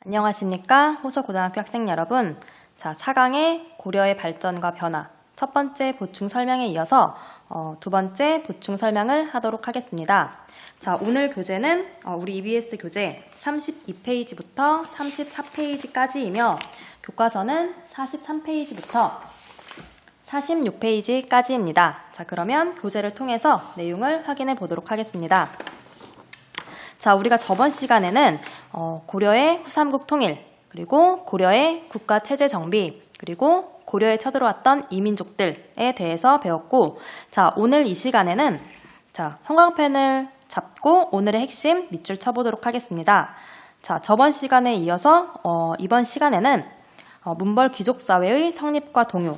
안녕하십니까 호서고등학교 학생 여러분. 자, 4강의 고려의 발전과 변화 첫 번째 보충 설명에 이어서 두 번째 보충 설명을 하도록 하겠습니다. 자, 오늘 교재는 우리 EBS 교재 32페이지부터 34페이지까지이며 교과서는 43페이지부터 46페이지까지입니다. 자, 그러면 교재를 통해서 내용을 확인해 보도록 하겠습니다. 자, 우리가 저번 시간에는 고려의 후삼국 통일, 그리고 고려의 국가체제 정비, 그리고 고려에 쳐들어왔던 이민족들에 대해서 배웠고, 자, 오늘 이 시간에는 자, 형광펜을 잡고 오늘의 핵심 밑줄 쳐보도록 하겠습니다. 자, 저번 시간에 이어서 이번 시간에는 문벌 귀족사회의 성립과 동요,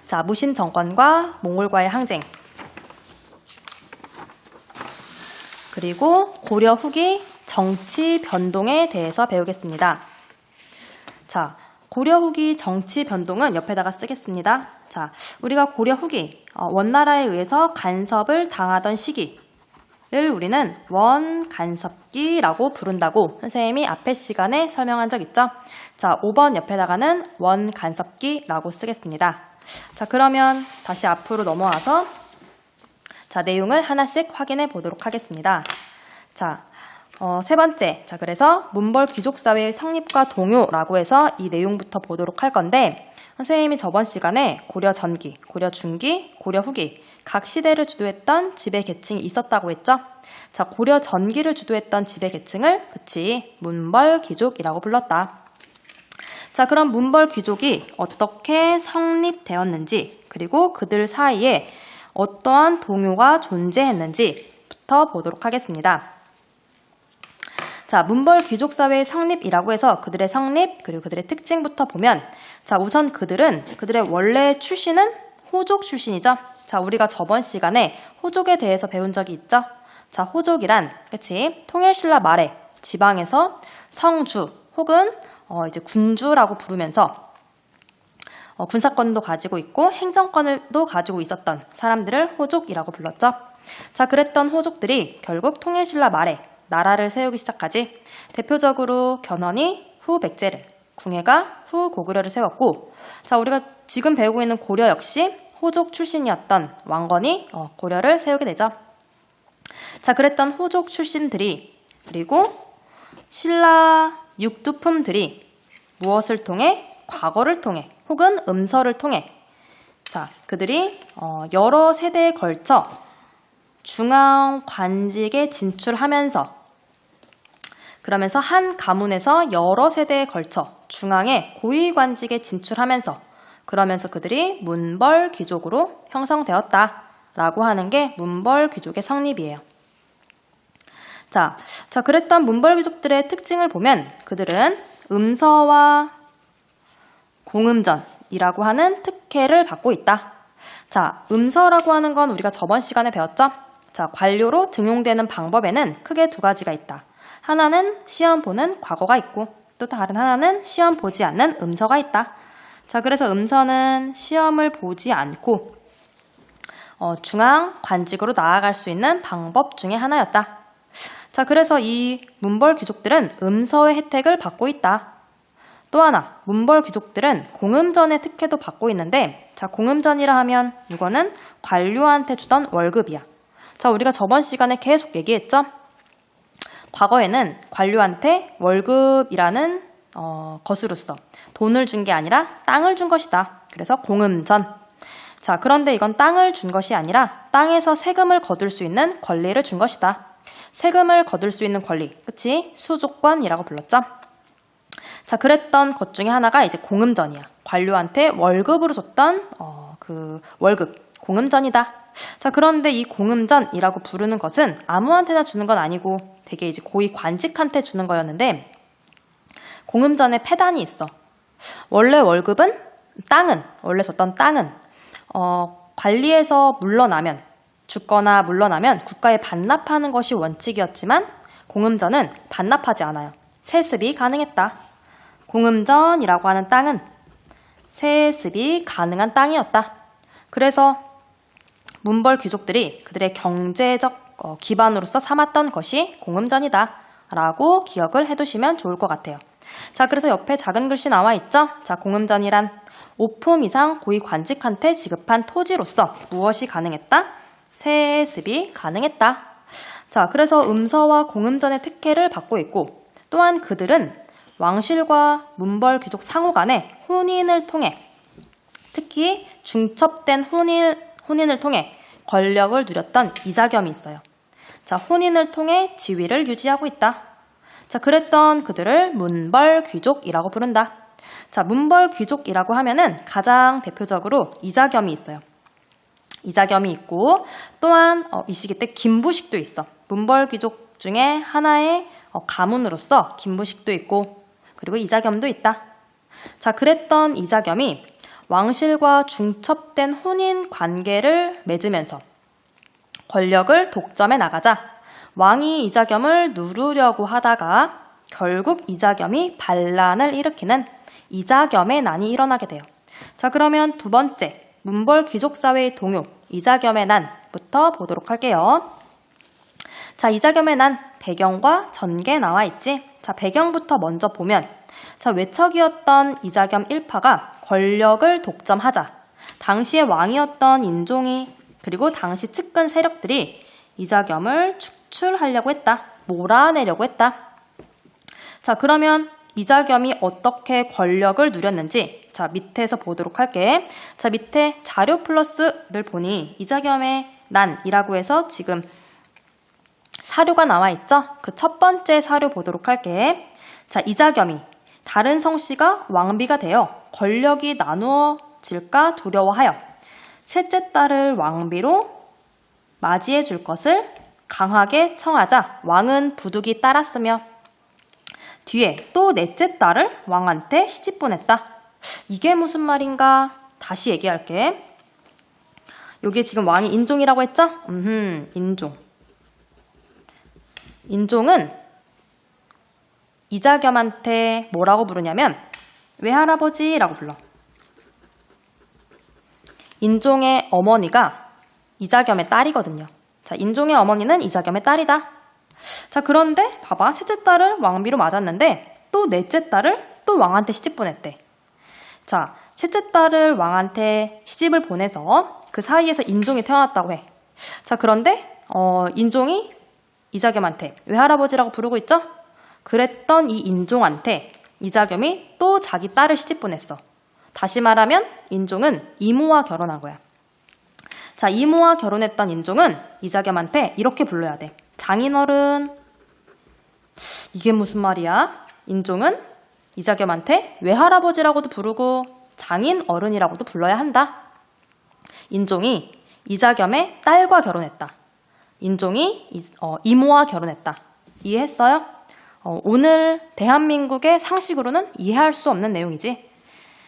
자, 무신 정권과 몽골과의 항쟁, 그리고 고려 후기 정치 변동에 대해서 배우겠습니다. 자, 고려 후기 정치 변동은 옆에다가 쓰겠습니다. 자, 우리가 고려 후기, 원나라에 의해서 간섭을 당하던 시기를 우리는 원간섭기라고 부른다고 선생님이 앞에 시간에 설명한 적 있죠? 자, 5번 옆에다가는 원간섭기라고 쓰겠습니다. 자, 그러면 다시 앞으로 넘어와서 자, 내용을 하나씩 확인해 보도록 하겠습니다. 자, 세 번째. 자, 그래서 문벌 귀족사회의 성립과 동요라고 해서 이 내용부터 보도록 할 건데, 선생님이 저번 시간에 고려 전기, 고려 중기, 고려 후기 각 시대를 주도했던 지배 계층이 있었다고 했죠? 자, 고려 전기를 주도했던 지배 계층을 문벌 귀족이라고 불렀다. 자, 그럼 문벌 귀족이 어떻게 성립되었는지, 그리고 그들 사이에 어떠한 동요가 존재했는지부터 보도록 하겠습니다. 자, 문벌 귀족사회의 성립이라고 해서 그들의 성립, 그리고 그들의 특징부터 보면, 자, 우선 그들의 원래 출신은 호족 출신이죠. 자, 우리가 저번 시간에 호족에 대해서 배운 적이 있죠. 자, 호족이란, 통일신라 말에 지방에서 성주 혹은 이제 군주라고 부르면서 군사권도 가지고 있고 행정권도 가지고 있었던 사람들을 호족이라고 불렀죠. 자, 그랬던 호족들이 결국 통일신라 말에 나라를 세우기 시작하지. 대표적으로 견훤이 후 백제를, 궁예가 후 고구려를 세웠고, 자, 우리가 지금 배우고 있는 고려 역시 호족 출신이었던 왕건이 고려를 세우게 되죠. 자, 그랬던 호족 출신들이, 그리고 신라 육두품들이 무엇을 통해? 과거를 통해 혹은 음서를 통해, 자, 그들이 여러 세대에 걸쳐 중앙 관직에 진출하면서, 그러면서 한 가문에서 여러 세대에 걸쳐 중앙의 고위 관직에 진출하면서, 그러면서 그들이 문벌 귀족으로 형성되었다라고 하는 게 문벌 귀족의 성립이에요. 자, 그랬던 문벌 귀족들의 특징을 보면 그들은 음서와 공음전이라고 하는 특혜를 받고 있다. 자, 음서라고 하는 건 우리가 저번 시간에 배웠죠? 자, 관료로 등용되는 방법에는 크게 두 가지가 있다. 하나는 시험 보는 과거가 있고, 또 다른 하나는 시험 보지 않는 음서가 있다. 자, 그래서 음서는 시험을 보지 않고 중앙 관직으로 나아갈 수 있는 방법 중에 하나였다. 자, 그래서 이 문벌 귀족들은 음서의 혜택을 받고 있다. 또 하나, 문벌 귀족들은 공음전의 특혜도 받고 있는데, 자, 공음전이라 하면 이거는 관료한테 주던 월급이야. 자, 우리가 저번 시간에 계속 얘기했죠? 과거에는 관료한테 월급이라는 것으로서 돈을 준 게 아니라 땅을 준 것이다. 그래서 공음전. 자, 그런데 이건 땅을 준 것이 아니라 땅에서 세금을 거둘 수 있는 권리를 준 것이다. 세금을 거둘 수 있는 권리, 그치? 수조권이라고 불렀죠? 자, 그랬던 것 중에 하나가 이제 공음전이야. 관료한테 월급으로 줬던 그 월급, 공음전이다. 자, 그런데 이 공음전이라고 부르는 것은 아무한테나 주는 건 아니고 되게 이제 고위 관직한테 주는 거였는데, 공음전에 폐단이 있어. 원래 월급은 원래 줬던 땅은 관리에서 물러나면, 죽거나 물러나면 국가에 반납하는 것이 원칙이었지만 공음전은 반납하지 않아요. 세습이 가능했다. 공음전이라고 하는 땅은 세습이 가능한 땅이었다. 그래서 문벌 귀족들이 그들의 경제적 기반으로서 삼았던 것이 공음전이다 라고 기억을 해두시면 좋을 것 같아요. 자, 그래서 옆에 작은 글씨 나와 있죠? 자, 공음전이란 5품 이상 고위 관직한테 지급한 토지로서 무엇이 가능했다? 세습이 가능했다. 자, 그래서 음서와 공음전의 특혜를 받고 있고, 또한 그들은 왕실과 문벌 귀족 상호 간의 혼인을 통해, 특히 중첩된 혼인을 통해 권력을 누렸던 이자겸이 있어요. 자, 혼인을 통해 지위를 유지하고 있다. 자, 그랬던 그들을 문벌 귀족이라고 부른다. 자, 문벌 귀족이라고 하면은 가장 대표적으로 이자겸이 있어요. 이자겸이 있고, 또한 이 시기 때 김부식도 있어. 문벌 귀족 중에 하나의 가문으로서 김부식도 있고, 그리고 이자겸도 있다. 자, 그랬던 이자겸이 왕실과 중첩된 혼인 관계를 맺으면서 권력을 독점해 나가자 왕이 이자겸을 누르려고 하다가 결국 이자겸이 반란을 일으키는 이자겸의 난이 일어나게 돼요. 자, 그러면 두 번째, 문벌 귀족 사회의 동요, 이자겸의 난부터 보도록 할게요. 자, 이자겸의 난, 배경과 전개 나와 있지? 자, 배경부터 먼저 보면, 자, 외척이었던 이자겸 일파가 권력을 독점하자 당시의 왕이었던 인종이, 그리고 당시 측근 세력들이 이자겸을 축출하려고 했다. 몰아내려고 했다. 자, 그러면 이자겸이 어떻게 권력을 누렸는지, 자, 밑에서 보도록 할게. 자, 밑에 자료 플러스를 보니 이자겸의 난이라고 해서 지금 사료가 나와 있죠? 그 첫 번째 사료 보도록 할게. 자, 이자겸이 다른 성씨가 왕비가 되어 권력이 나누어질까 두려워하여 셋째 딸을 왕비로 맞이해 줄 것을 강하게 청하자 왕은 부득이 따랐으며 뒤에 또 넷째 딸을 왕한테 시집 보냈다. 이게 무슨 말인가? 다시 얘기할게. 여기에 지금 왕이 인종이라고 했죠? 인종. 인종은 이자겸한테 뭐라고 부르냐면 외할아버지라고 불러. 인종의 어머니가 이자겸의 딸이거든요. 자, 인종의 어머니는 이자겸의 딸이다. 자, 그런데 봐봐. 셋째 딸을 왕비로 맞았는데 또 넷째 딸을 또 왕한테 시집 보냈대. 자, 셋째 딸을 왕한테 시집을 보내서 그 사이에서 인종이 태어났다고 해. 자, 그런데 인종이 이자겸한테 외할아버지라고 부르고 있죠? 그랬던 이 인종한테 이자겸이 또 자기 딸을 시집 보냈어. 다시 말하면 인종은 이모와 결혼한 거야. 자, 이모와 결혼했던 인종은 이자겸한테 이렇게 불러야 돼. 장인어른. 이게 무슨 말이야? 인종은 이자겸한테 외할아버지라고도 부르고 장인어른이라고도 불러야 한다. 인종이 이자겸의 딸과 결혼했다. 인종이 이모와 결혼했다. 이해했어요? 오늘 대한민국의 상식으로는 이해할 수 없는 내용이지.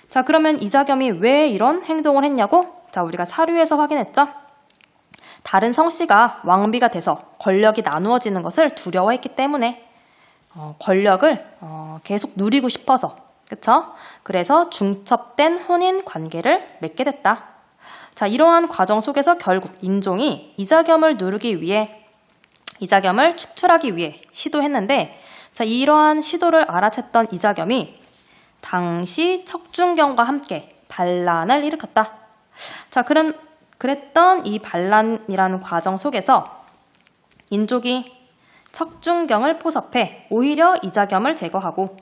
자, 그러면 이자겸이 왜 이런 행동을 했냐고? 자, 우리가 사료에서 확인했죠? 다른 성씨가 왕비가 돼서 권력이 나누어지는 것을 두려워했기 때문에 권력을 계속 누리고 싶어서, 그쵸? 그래서 중첩된 혼인 관계를 맺게 됐다. 자, 이러한 과정 속에서 결국 인종이 이자겸을 누르기 위해, 이자겸을 축출하기 위해 시도했는데, 자, 이러한 시도를 알아챘던 이자겸이 당시 척준경과 함께 반란을 일으켰다. 자, 그랬던 이 반란이라는 과정 속에서 인족이 척준경을 포섭해 오히려 이자겸을 제거하고,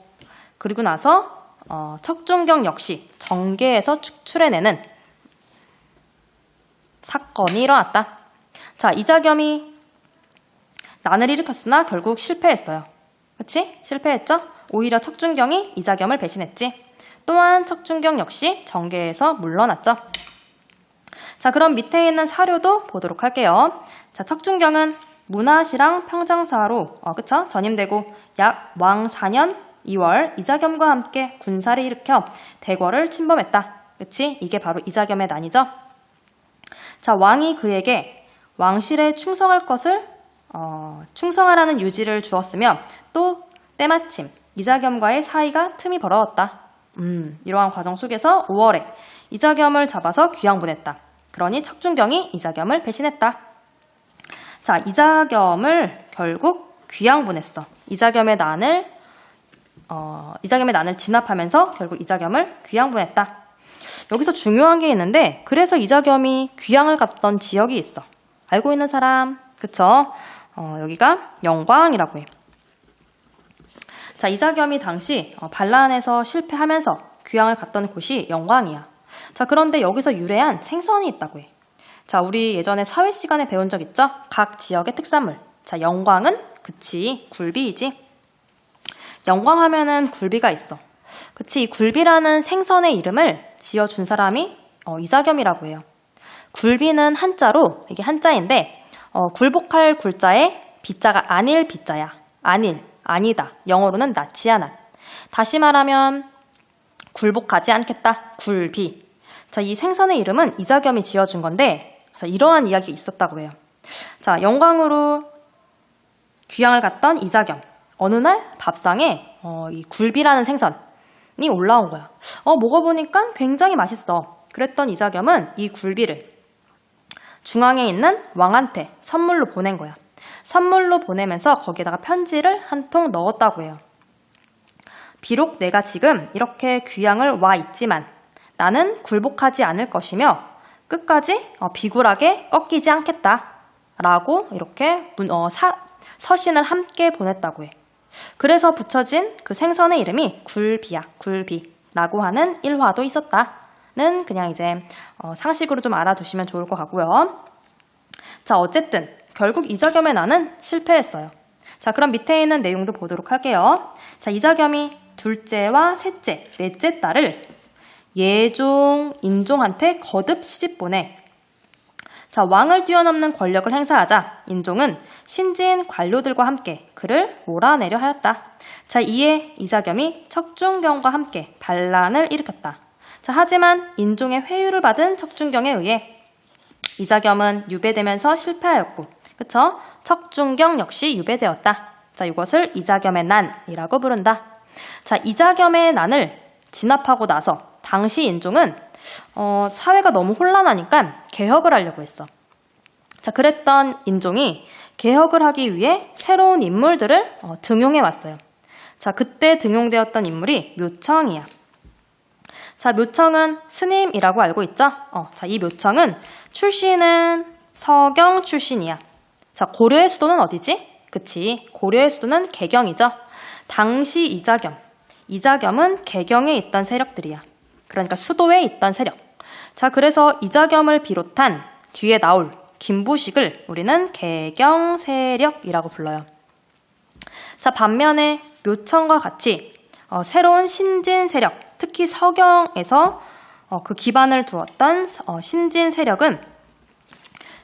그리고 나서 척준경 역시 정계에서 축출해내는 사건이 일어났다. 자, 이자겸이 난을 일으켰으나 결국 실패했어요. 그치? 실패했죠? 오히려 척준경이 이자겸을 배신했지. 또한 척준경 역시 정계에서 물러났죠. 자, 그럼 밑에 있는 사료도 보도록 할게요. 자, 척준경은 문화시랑 평장사로 그쵸? 전임되고 약 왕 4년 2월 이자겸과 함께 군사를 일으켜 대궐을 침범했다. 그치? 이게 바로 이자겸의 난이죠. 자, 왕이 그에게 왕실에 충성할 것을 충성하라는 유지를 주었으며 또 때마침 이자겸과의 사이가 틈이 벌어졌다. 이러한 과정 속에서 5월에 이자겸을 잡아서 귀양 보냈다. 그러니 척준경이 이자겸을 배신했다. 자, 이자겸을 결국 귀양분했어. 이자겸의 난을 진압하면서 결국 이자겸을 귀양분했다. 여기서 중요한 게 있는데 그래서 이자겸이 귀양을 갔던 지역이 있어. 알고 있는 사람? 그쵸? 여기가 영광이라고 해. 자, 이자겸이 당시 반란에서 실패하면서 귀양을 갔던 곳이 영광이야. 자, 그런데 여기서 유래한 생선이 있다고 해. 자, 우리 예전에 사회 시간에 배운 적 있죠? 각 지역의 특산물. 자, 영광은 그치, 굴비이지. 영광 하면은 굴비가 있어. 그치, 이 굴비라는 생선의 이름을 지어준 사람이 이자겸이라고 해요. 굴비는 한자로, 이게 한자인데 굴복할 굴자에 비자가 아닐 비자야. 아닐, 아니다. 영어로는 낫지 않아. 다시 말하면 굴복하지 않겠다. 굴비. 자, 이 생선의 이름은 이자겸이 지어준 건데 자, 이러한 이야기가 있었다고 해요. 자, 영광으로 귀양을 갔던 이자겸. 어느 날 밥상에 이 굴비라는 생선이 올라온 거야. 먹어보니까 굉장히 맛있어. 그랬던 이자겸은 이 굴비를 중앙에 있는 왕한테 선물로 보낸 거야. 선물로 보내면서 거기에다가 편지를 한 통 넣었다고 해요. 비록 내가 지금 이렇게 귀양을 와 있지만 나는 굴복하지 않을 것이며 끝까지 비굴하게 꺾이지 않겠다. 라고 이렇게 서신을 함께 보냈다고 해. 그래서 붙여진 그 생선의 이름이 굴비야. 굴비라고 하는 일화도 있었다는 그냥 이제 상식으로 좀 알아두시면 좋을 것 같고요. 자, 어쨌든 결국 이자겸의 난은 실패했어요. 자, 그럼 밑에 있는 내용도 보도록 할게요. 자, 이자겸이 둘째와 셋째, 넷째 딸을 예종, 인종한테 거듭 시집 보내. 자, 왕을 뛰어넘는 권력을 행사하자 인종은 신진 관료들과 함께 그를 몰아내려 하였다. 자, 이에 이자겸이 척준경과 함께 반란을 일으켰다. 자, 하지만 인종의 회유를 받은 척준경에 의해 이자겸은 유배되면서 실패하였고, 그쵸? 척준경 역시 유배되었다. 자, 이것을 이자겸의 난이라고 부른다. 자, 이자겸의 난을 진압하고 나서 당시 인종은 사회가 너무 혼란하니까 개혁을 하려고 했어. 자, 그랬던 인종이 개혁을 하기 위해 새로운 인물들을 등용해 왔어요. 자, 그때 등용되었던 인물이 묘청이야. 자, 묘청은 스님이라고 알고 있죠? 자, 이 묘청은 출신은 서경 출신이야. 자, 고려의 수도는 어디지? 그치, 고려의 수도는 개경이죠. 당시 이자겸은 개경에 있던 세력들이야. 그러니까 수도에 있던 세력. 자, 그래서 이자겸을 비롯한 뒤에 나올 김부식을 우리는 개경 세력이라고 불러요. 자, 반면에 묘청과 같이 새로운 신진 세력, 특히 서경에서 그 기반을 두었던 신진 세력은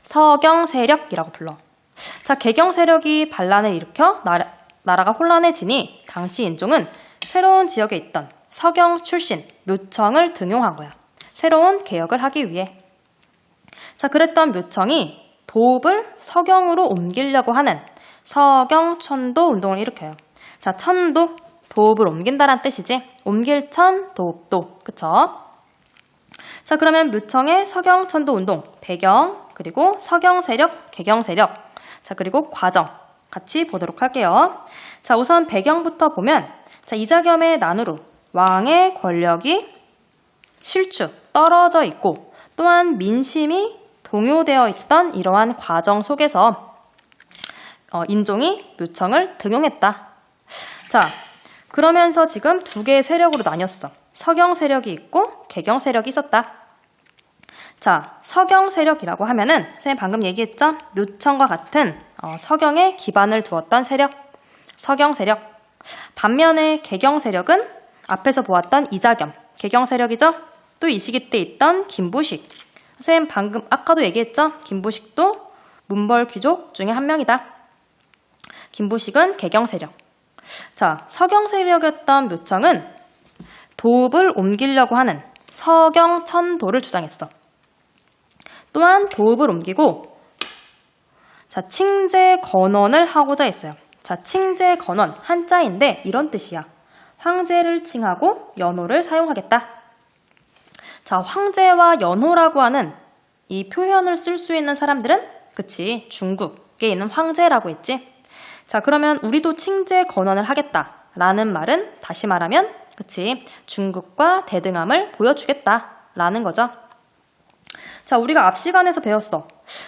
서경 세력이라고 불러. 자, 개경 세력이 반란을 일으켜 나라가 혼란해지니 당시 인종은 새로운 지역에 있던 서경 출신 묘청을 등용한 거야. 새로운 개혁을 하기 위해. 자, 그랬던 묘청이 도읍을 서경으로 옮기려고 하는 서경천도 운동을 일으켜요. 자, 천도, 도읍을 옮긴다란 뜻이지. 옮길 천, 도읍도. 그쵸? 자, 그러면 묘청의 서경천도 운동, 배경, 그리고 서경 세력, 개경 세력. 자, 그리고 과정 같이 보도록 할게요. 자, 우선 배경부터 보면 자, 이자겸의 난으로 왕의 권력이 실축, 떨어져 있고 또한 민심이 동요되어 있던 이러한 과정 속에서 인종이 묘청을 등용했다. 자, 그러면서 지금 두 개의 세력으로 나뉘었어. 서경 세력이 있고 개경 세력이 있었다. 자, 서경 세력이라고 하면은 선생님 방금 얘기했죠? 묘청과 같은 서경에 기반을 두었던 세력, 서경 세력. 반면에 개경 세력은 앞에서 보았던 이자겸, 개경 세력이죠? 또 이 시기 때 있던 김부식. 선생님 방금 아까도 얘기했죠? 김부식도 문벌 귀족 중에 한 명이다. 김부식은 개경 세력. 자, 서경 세력이었던 묘청은 도읍을 옮기려고 하는 서경천도를 주장했어. 또한 도읍을 옮기고 자, 칭제건원을 하고자 했어요. 자, 칭제건원 한자인데 이런 뜻이야. 황제를 칭하고 연호를 사용하겠다. 자, 황제와 연호라고 하는 이 표현을 쓸 수 있는 사람들은 그치, 중국에 있는 황제라고 했지. 자, 그러면 우리도 칭제 건원을 하겠다라는 말은 다시 말하면 그치, 중국과 대등함을 보여주겠다라는 거죠. 자, 우리가 앞 시간에서 배웠어.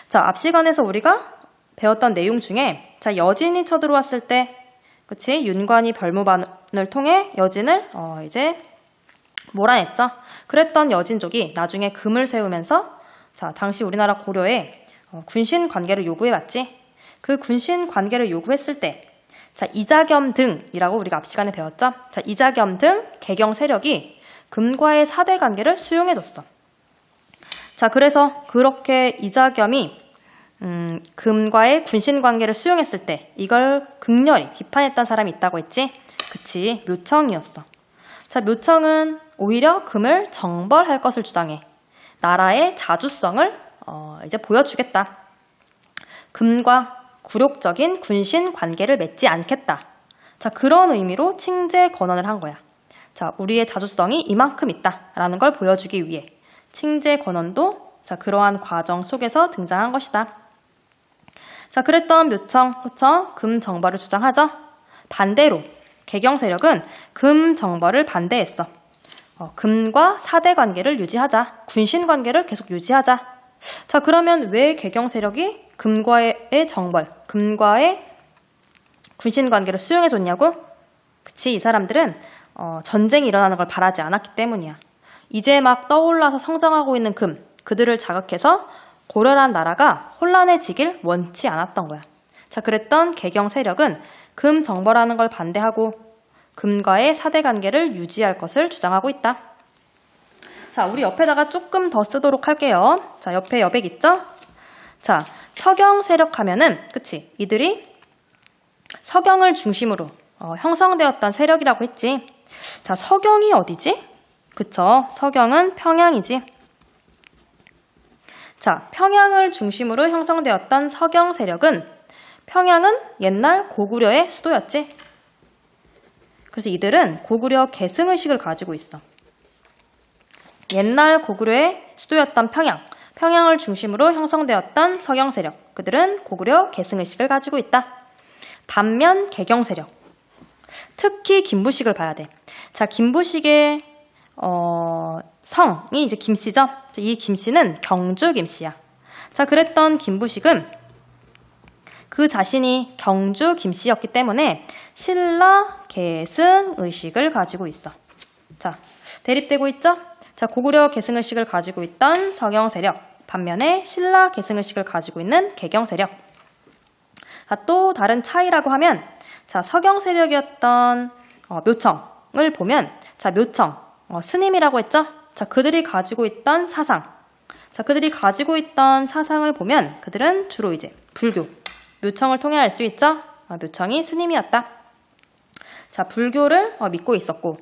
자, 앞 시간에서 우리가 배웠던 내용 중에 자, 여진이 쳐들어왔을 때 그치, 윤관이 별무반을 통해 여진을 이제 몰아냈죠. 그랬던 여진족이 나중에 금을 세우면서 자, 당시 우리나라 고려에 군신 관계를 요구해왔지. 그 군신 관계를 요구했을 때 자, 이자겸 등이라고 우리가 앞 시간에 배웠죠. 자, 이자겸 등 개경 세력이 금과의 사대 관계를 수용해줬어. 자, 그래서 그렇게 이자겸이 금과의 군신 관계를 수용했을 때 이걸 극렬히 비판했던 사람이 있다고 했지. 그치, 묘청이었어. 자, 묘청은 오히려 금을 정벌할 것을 주장해. 나라의 자주성을 이제 보여주겠다. 금과 굴욕적인 군신 관계를 맺지 않겠다. 자, 그런 의미로 칭제 건원을 한 거야. 자, 우리의 자주성이 이만큼 있다라는 걸 보여주기 위해 칭제 건원도 자, 그러한 과정 속에서 등장한 것이다. 자, 그랬던 묘청, 그쵸? 금 정벌을 주장하죠. 반대로 개경 세력은 금 정벌을 반대했어. 금과 사대 관계를 유지하자. 군신 관계를 계속 유지하자. 자, 그러면 왜 개경 세력이 금과의 정벌, 금과의 군신 관계를 수용해줬냐고? 그치, 이 사람들은 전쟁이 일어나는 걸 바라지 않았기 때문이야. 이제 막 떠올라서 성장하고 있는 금, 그들을 자극해서 고려란 나라가 혼란해지길 원치 않았던 거야. 자, 그랬던 개경 세력은 금 정벌하는 걸 반대하고 금과의 사대 관계를 유지할 것을 주장하고 있다. 자, 우리 옆에다가 조금 더 쓰도록 할게요. 자, 옆에 여백 있죠? 자, 서경 세력 하면은, 그치? 이들이 서경을 중심으로 형성되었던 세력이라고 했지. 자, 서경이 어디지? 그쵸? 서경은 평양이지. 자, 평양을 중심으로 형성되었던 서경 세력은 평양은 옛날 고구려의 수도였지. 그래서 이들은 고구려 계승의식을 가지고 있어. 옛날 고구려의 수도였던 평양을 중심으로 형성되었던 서경 세력, 그들은 고구려 계승의식을 가지고 있다. 반면 개경 세력, 특히 김부식을 봐야 돼. 자, 김부식의 성이 이제 김씨죠. 이 김씨는 경주 김씨야. 자, 그랬던 김부식은 그 자신이 경주 김씨였기 때문에 신라 계승 의식을 가지고 있어. 자, 대립되고 있죠? 자, 고구려 계승 의식을 가지고 있던 서경 세력, 반면에 신라 계승 의식을 가지고 있는 개경 세력. 자, 또 다른 차이라고 하면 자, 서경 세력이었던 묘청을 보면 자, 묘청, 스님이라고 했죠? 자, 그들이 가지고 있던 사상. 자, 그들이 가지고 있던 사상을 보면 그들은 주로 이제 불교, 묘청을 통해 알 수 있죠? 묘청이 스님이었다. 자, 불교를 믿고 있었고,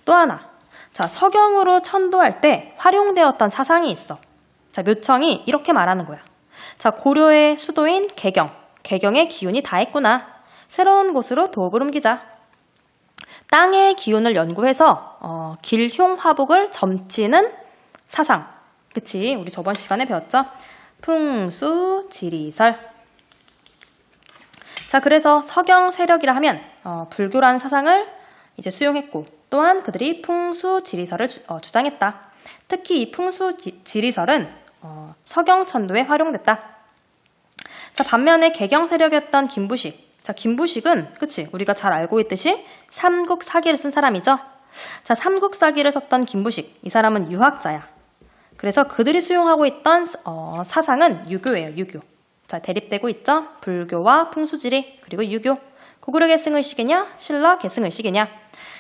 또 하나, 자, 서경으로 천도할 때 활용되었던 사상이 있어. 자, 묘청이 이렇게 말하는 거야. 자, 고려의 수도인 개경의 기운이 다했구나. 새로운 곳으로 도읍을 옮기자. 땅의 기운을 연구해서 길흉화복을 점치는 사상. 그치? 우리 저번 시간에 배웠죠? 풍수지리설. 자, 그래서 서경 세력이라 하면 불교라는 사상을 이제 수용했고, 또한 그들이 풍수지리설을 주장했다. 특히 이 풍수지리설은 서경천도에 활용됐다. 자, 반면에 개경 세력이었던 김부식. 자, 김부식은 그치? 우리가 잘 알고 있듯이 삼국사기를 쓴 사람이죠. 자, 삼국사기를 썼던 김부식. 이 사람은 유학자야. 그래서 그들이 수용하고 있던 사상은 유교예요, 유교. 자, 대립되고 있죠? 불교와 풍수지리, 그리고 유교. 고구려 계승의식이냐, 신라 계승의식이냐.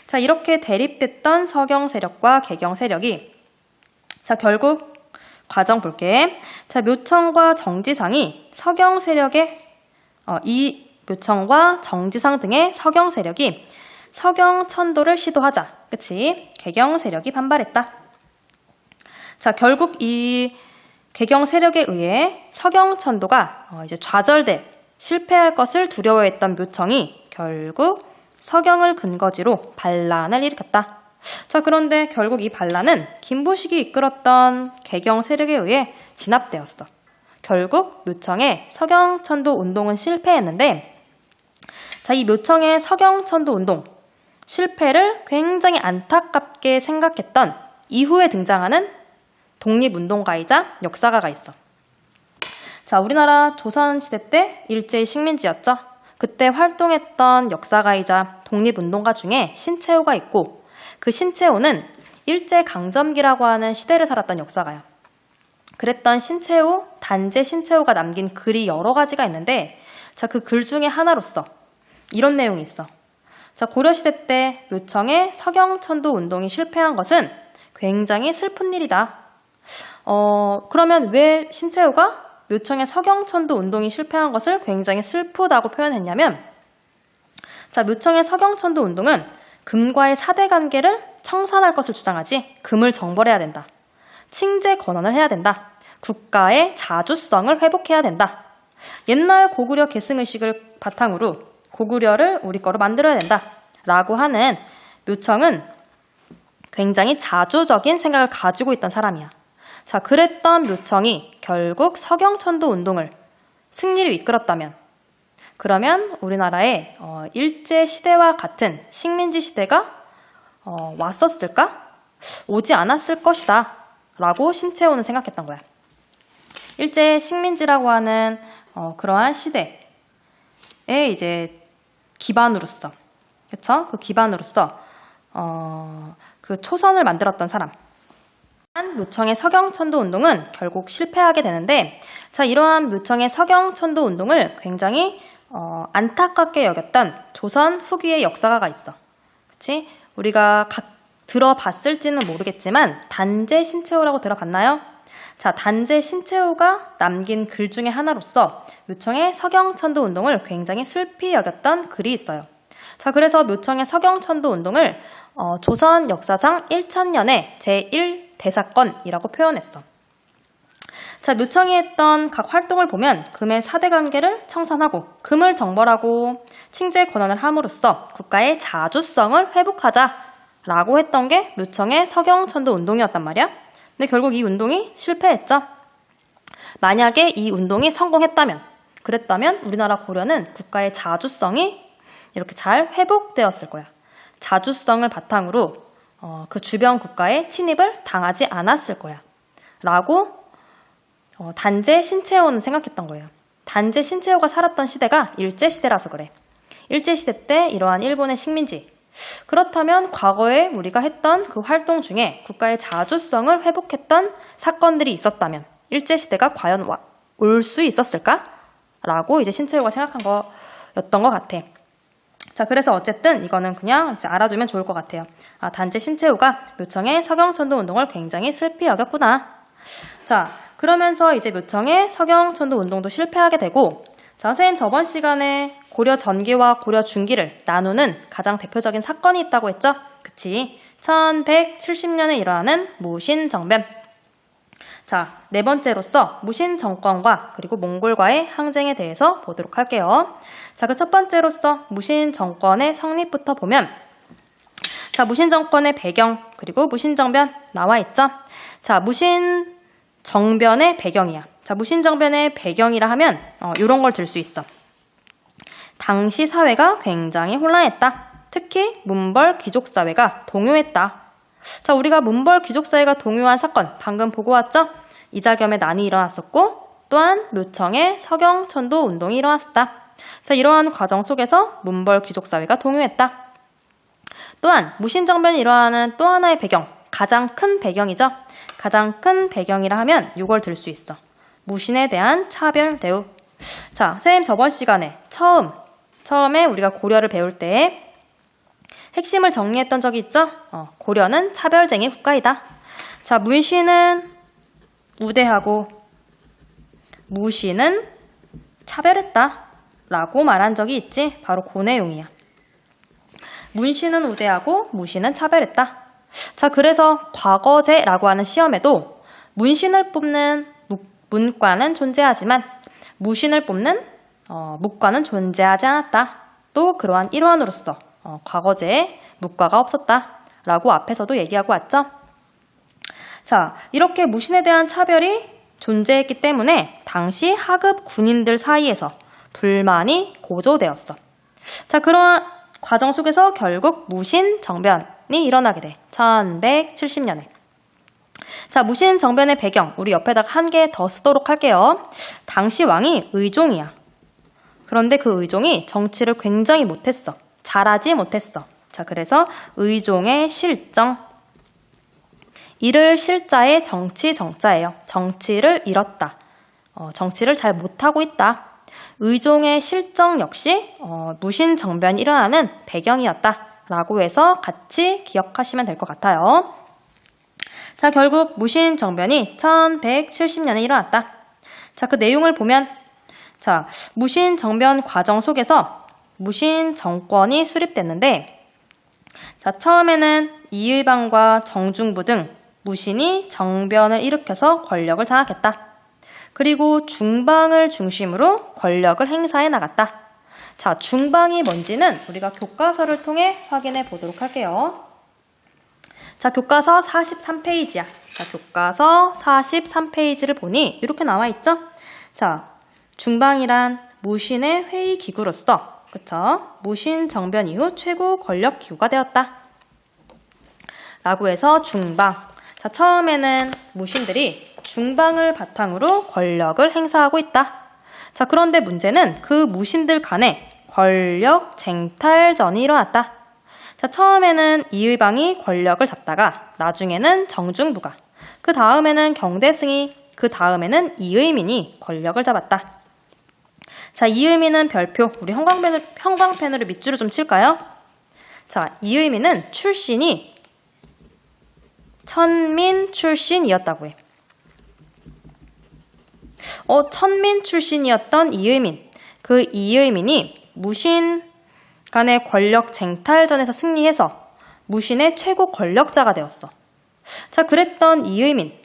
자, 이렇게 대립됐던 서경 세력과 개경 세력이 자, 결국 과정 볼게. 자, 묘청과 정지상이 서경 세력의 이 묘청과 정지상 등의 서경 세력이 서경 천도를 시도하자. 그치? 개경 세력이 반발했다. 자, 결국 이 개경 세력에 의해 서경 천도가 이제 좌절돼 실패할 것을 두려워했던 묘청이 결국 서경을 근거지로 반란을 일으켰다. 자, 그런데 결국 이 반란은 김부식이 이끌었던 개경 세력에 의해 진압되었어. 결국 묘청의 서경 천도 운동은 실패했는데 자, 이 묘청의 서경천도 운동 실패를 굉장히 안타깝게 생각했던 이후에 등장하는 독립운동가이자 역사가가 있어. 자, 우리나라 조선시대 때 일제의 식민지였죠. 그때 활동했던 역사가이자 독립운동가 중에 신채호가 있고, 그 신채호는 일제강점기라고 하는 시대를 살았던 역사가야. 그랬던 신채호, 단재 신채호가 남긴 글이 여러 가지가 있는데, 자, 그 글 중에 하나로서 이런 내용이 있어. 자, 고려시대 때 묘청의 서경천도 운동이 실패한 것은 굉장히 슬픈 일이다. 그러면 왜 신채호가 묘청의 서경천도 운동이 실패한 것을 굉장히 슬프다고 표현했냐면, 자, 묘청의 서경천도 운동은 금과의 사대 관계를 청산할 것을 주장하지 금을 정벌해야 된다. 칭제 권원을 해야 된다. 국가의 자주성을 회복해야 된다. 옛날 고구려 계승의식을 바탕으로 고구려를 우리 거로 만들어야 된다. 라고 하는 묘청은 굉장히 자주적인 생각을 가지고 있던 사람이야. 자, 그랬던 묘청이 결국 서경천도 운동을 승리를 이끌었다면, 그러면 우리나라에 일제시대와 같은 식민지 시대가 왔었을까? 오지 않았을 것이다 라고 신채호는 생각했던 거야. 일제 식민지라고 하는 그러한 시대의 이제 기반으로서, 그쵸? 그 기반으로서 그 초선을 만들었던 사람, 묘청의 서경천도 운동은 결국 실패하게 되는데, 자, 이러한 묘청의 서경천도 운동을 굉장히 안타깝게 여겼던 조선 후기의 역사가가 있어. 그치? 우리가 들어봤을지는 모르겠지만 단재 신채호라고 들어봤나요? 자, 단재 신채호가 남긴 글 중에 하나로서 묘청의 서경천도 운동을 굉장히 슬피 여겼던 글이 있어요. 자, 그래서 묘청의 서경천도 운동을 조선 역사상 1000년의 제1대사건이라고 표현했어. 자, 묘청이 했던 각 활동을 보면 금의 사대 관계를 청산하고 금을 정벌하고 칭제 권한을 함으로써 국가의 자주성을 회복하자라고 했던 게 묘청의 서경천도 운동이었단 말이야. 근데 결국 이 운동이 실패했죠. 만약에 이 운동이 성공했다면, 그랬다면 우리나라 고려는 국가의 자주성이 이렇게 잘 회복되었을 거야. 자주성을 바탕으로 그 주변 국가의 침입을 당하지 않았을 거야. 라고 단재 신채호는 생각했던 거예요. 단재 신채호가 살았던 시대가 일제시대라서 그래. 일제시대 때 이러한 일본의 식민지, 그렇다면 과거에 우리가 했던 그 활동 중에 국가의 자주성을 회복했던 사건들이 있었다면 일제시대가 과연 올 수 있었을까? 라고 이제 신채호가 생각한 거였던 것 같아. 자, 그래서 어쨌든 이거는 그냥 이제 알아두면 좋을 것 같아요. 아, 단재 신채호가 묘청의 서경천도 운동을 굉장히 슬피 여겼구나. 자, 그러면서 이제 묘청의 서경천도 운동도 실패하게 되고, 자, 선생님 저번 시간에 고려 전기와 고려 중기를 나누는 가장 대표적인 사건이 있다고 했죠? 그치? 1170년에 일어나는 무신정변. 자, 네 번째로서 무신정권과 그리고 몽골과의 항쟁에 대해서 보도록 할게요. 자, 그 첫 번째로서 무신정권의 성립부터 보면, 자, 무신정권의 배경 그리고 무신정변 나와 있죠? 자, 무신정변의 배경이야. 자, 무신정변의 배경이라 하면 이런 걸 들 수 있어. 당시 사회가 굉장히 혼란했다. 특히 문벌 귀족사회가 동요했다. 자, 우리가 문벌 귀족사회가 동요한 사건 방금 보고 왔죠? 이자겸의 난이 일어났었고, 또한 묘청의 서경천도 운동이 일어났었다. 자, 이러한 과정 속에서 문벌 귀족사회가 동요했다. 또한 무신정변이 일어나는 또 하나의 배경, 가장 큰 배경이죠. 가장 큰 배경이라 하면 이걸 들 수 있어. 무신에 대한 차별 대우. 자, 선생님 저번 시간에 처음에 우리가 고려를 배울 때 핵심을 정리했던 적이 있죠? 고려는 차별쟁이 국가이다. 자, 문신은 우대하고 무신은 차별했다 라고 말한 적이 있지. 바로 그 내용이야. 문신은 우대하고 무신은 차별했다. 자, 그래서 과거제라고 하는 시험에도 문신을 뽑는 문과는 존재하지만 무신을 뽑는 묵과는 존재하지 않았다. 또 그러한 일환으로서 과거제에 묵과가 없었다 라고 앞에서도 얘기하고 왔죠. 자, 이렇게 무신에 대한 차별이 존재했기 때문에 당시 하급 군인들 사이에서 불만이 고조되었어. 자, 그런 과정 속에서 결국 무신정변이 일어나게 돼. 1170년에. 자, 무신정변의 배경, 우리 옆에다가 한 개 더 쓰도록 할게요. 당시 왕이 의종이야. 그런데 그 의종이 정치를 굉장히 못했어. 잘하지 못했어. 자, 그래서 의종의 실정. 이를 실자의 정치 정자예요. 정치를 잃었다. 정치를 잘 못하고 있다. 의종의 실정 역시 무신정변이 일어나는 배경이었다. 라고 해서 같이 기억하시면 될 것 같아요. 자, 결국 무신정변이 1170년에 일어났다. 자, 그 내용을 보면 자, 무신정변 과정 속에서 무신정권이 수립됐는데 자, 처음에는 이의방과 정중부 등 무신이 정변을 일으켜서 권력을 장악했다. 그리고 중방을 중심으로 권력을 행사해 나갔다. 자, 중방이 뭔지는 우리가 교과서를 통해 확인해 보도록 할게요. 자, 교과서 43페이지야. 자, 교과서 43페이지를 보니 이렇게 나와 있죠? 자, 중방이란 무신의 회의 기구로서, 그쵸? 무신 정변 이후 최고 권력 기구가 되었다. 라고 해서 중방. 자, 처음에는 무신들이 중방을 바탕으로 권력을 행사하고 있다. 자, 그런데 문제는 그 무신들 간에 권력 쟁탈전이 일어났다. 자, 처음에는 이의방이 권력을 잡다가 나중에는 정중부가, 그 다음에는 경대승이, 그 다음에는 이의민이 권력을 잡았다. 자, 이의민은 별표, 우리 형광펜으로 밑줄을 좀 칠까요? 자, 이의민은 출신이 천민 출신이었다고 해. 천민 출신이었던 이의민. 그 이의민이 무신 간의 권력 쟁탈전에서 승리해서 무신의 최고 권력자가 되었어. 자, 그랬던 이의민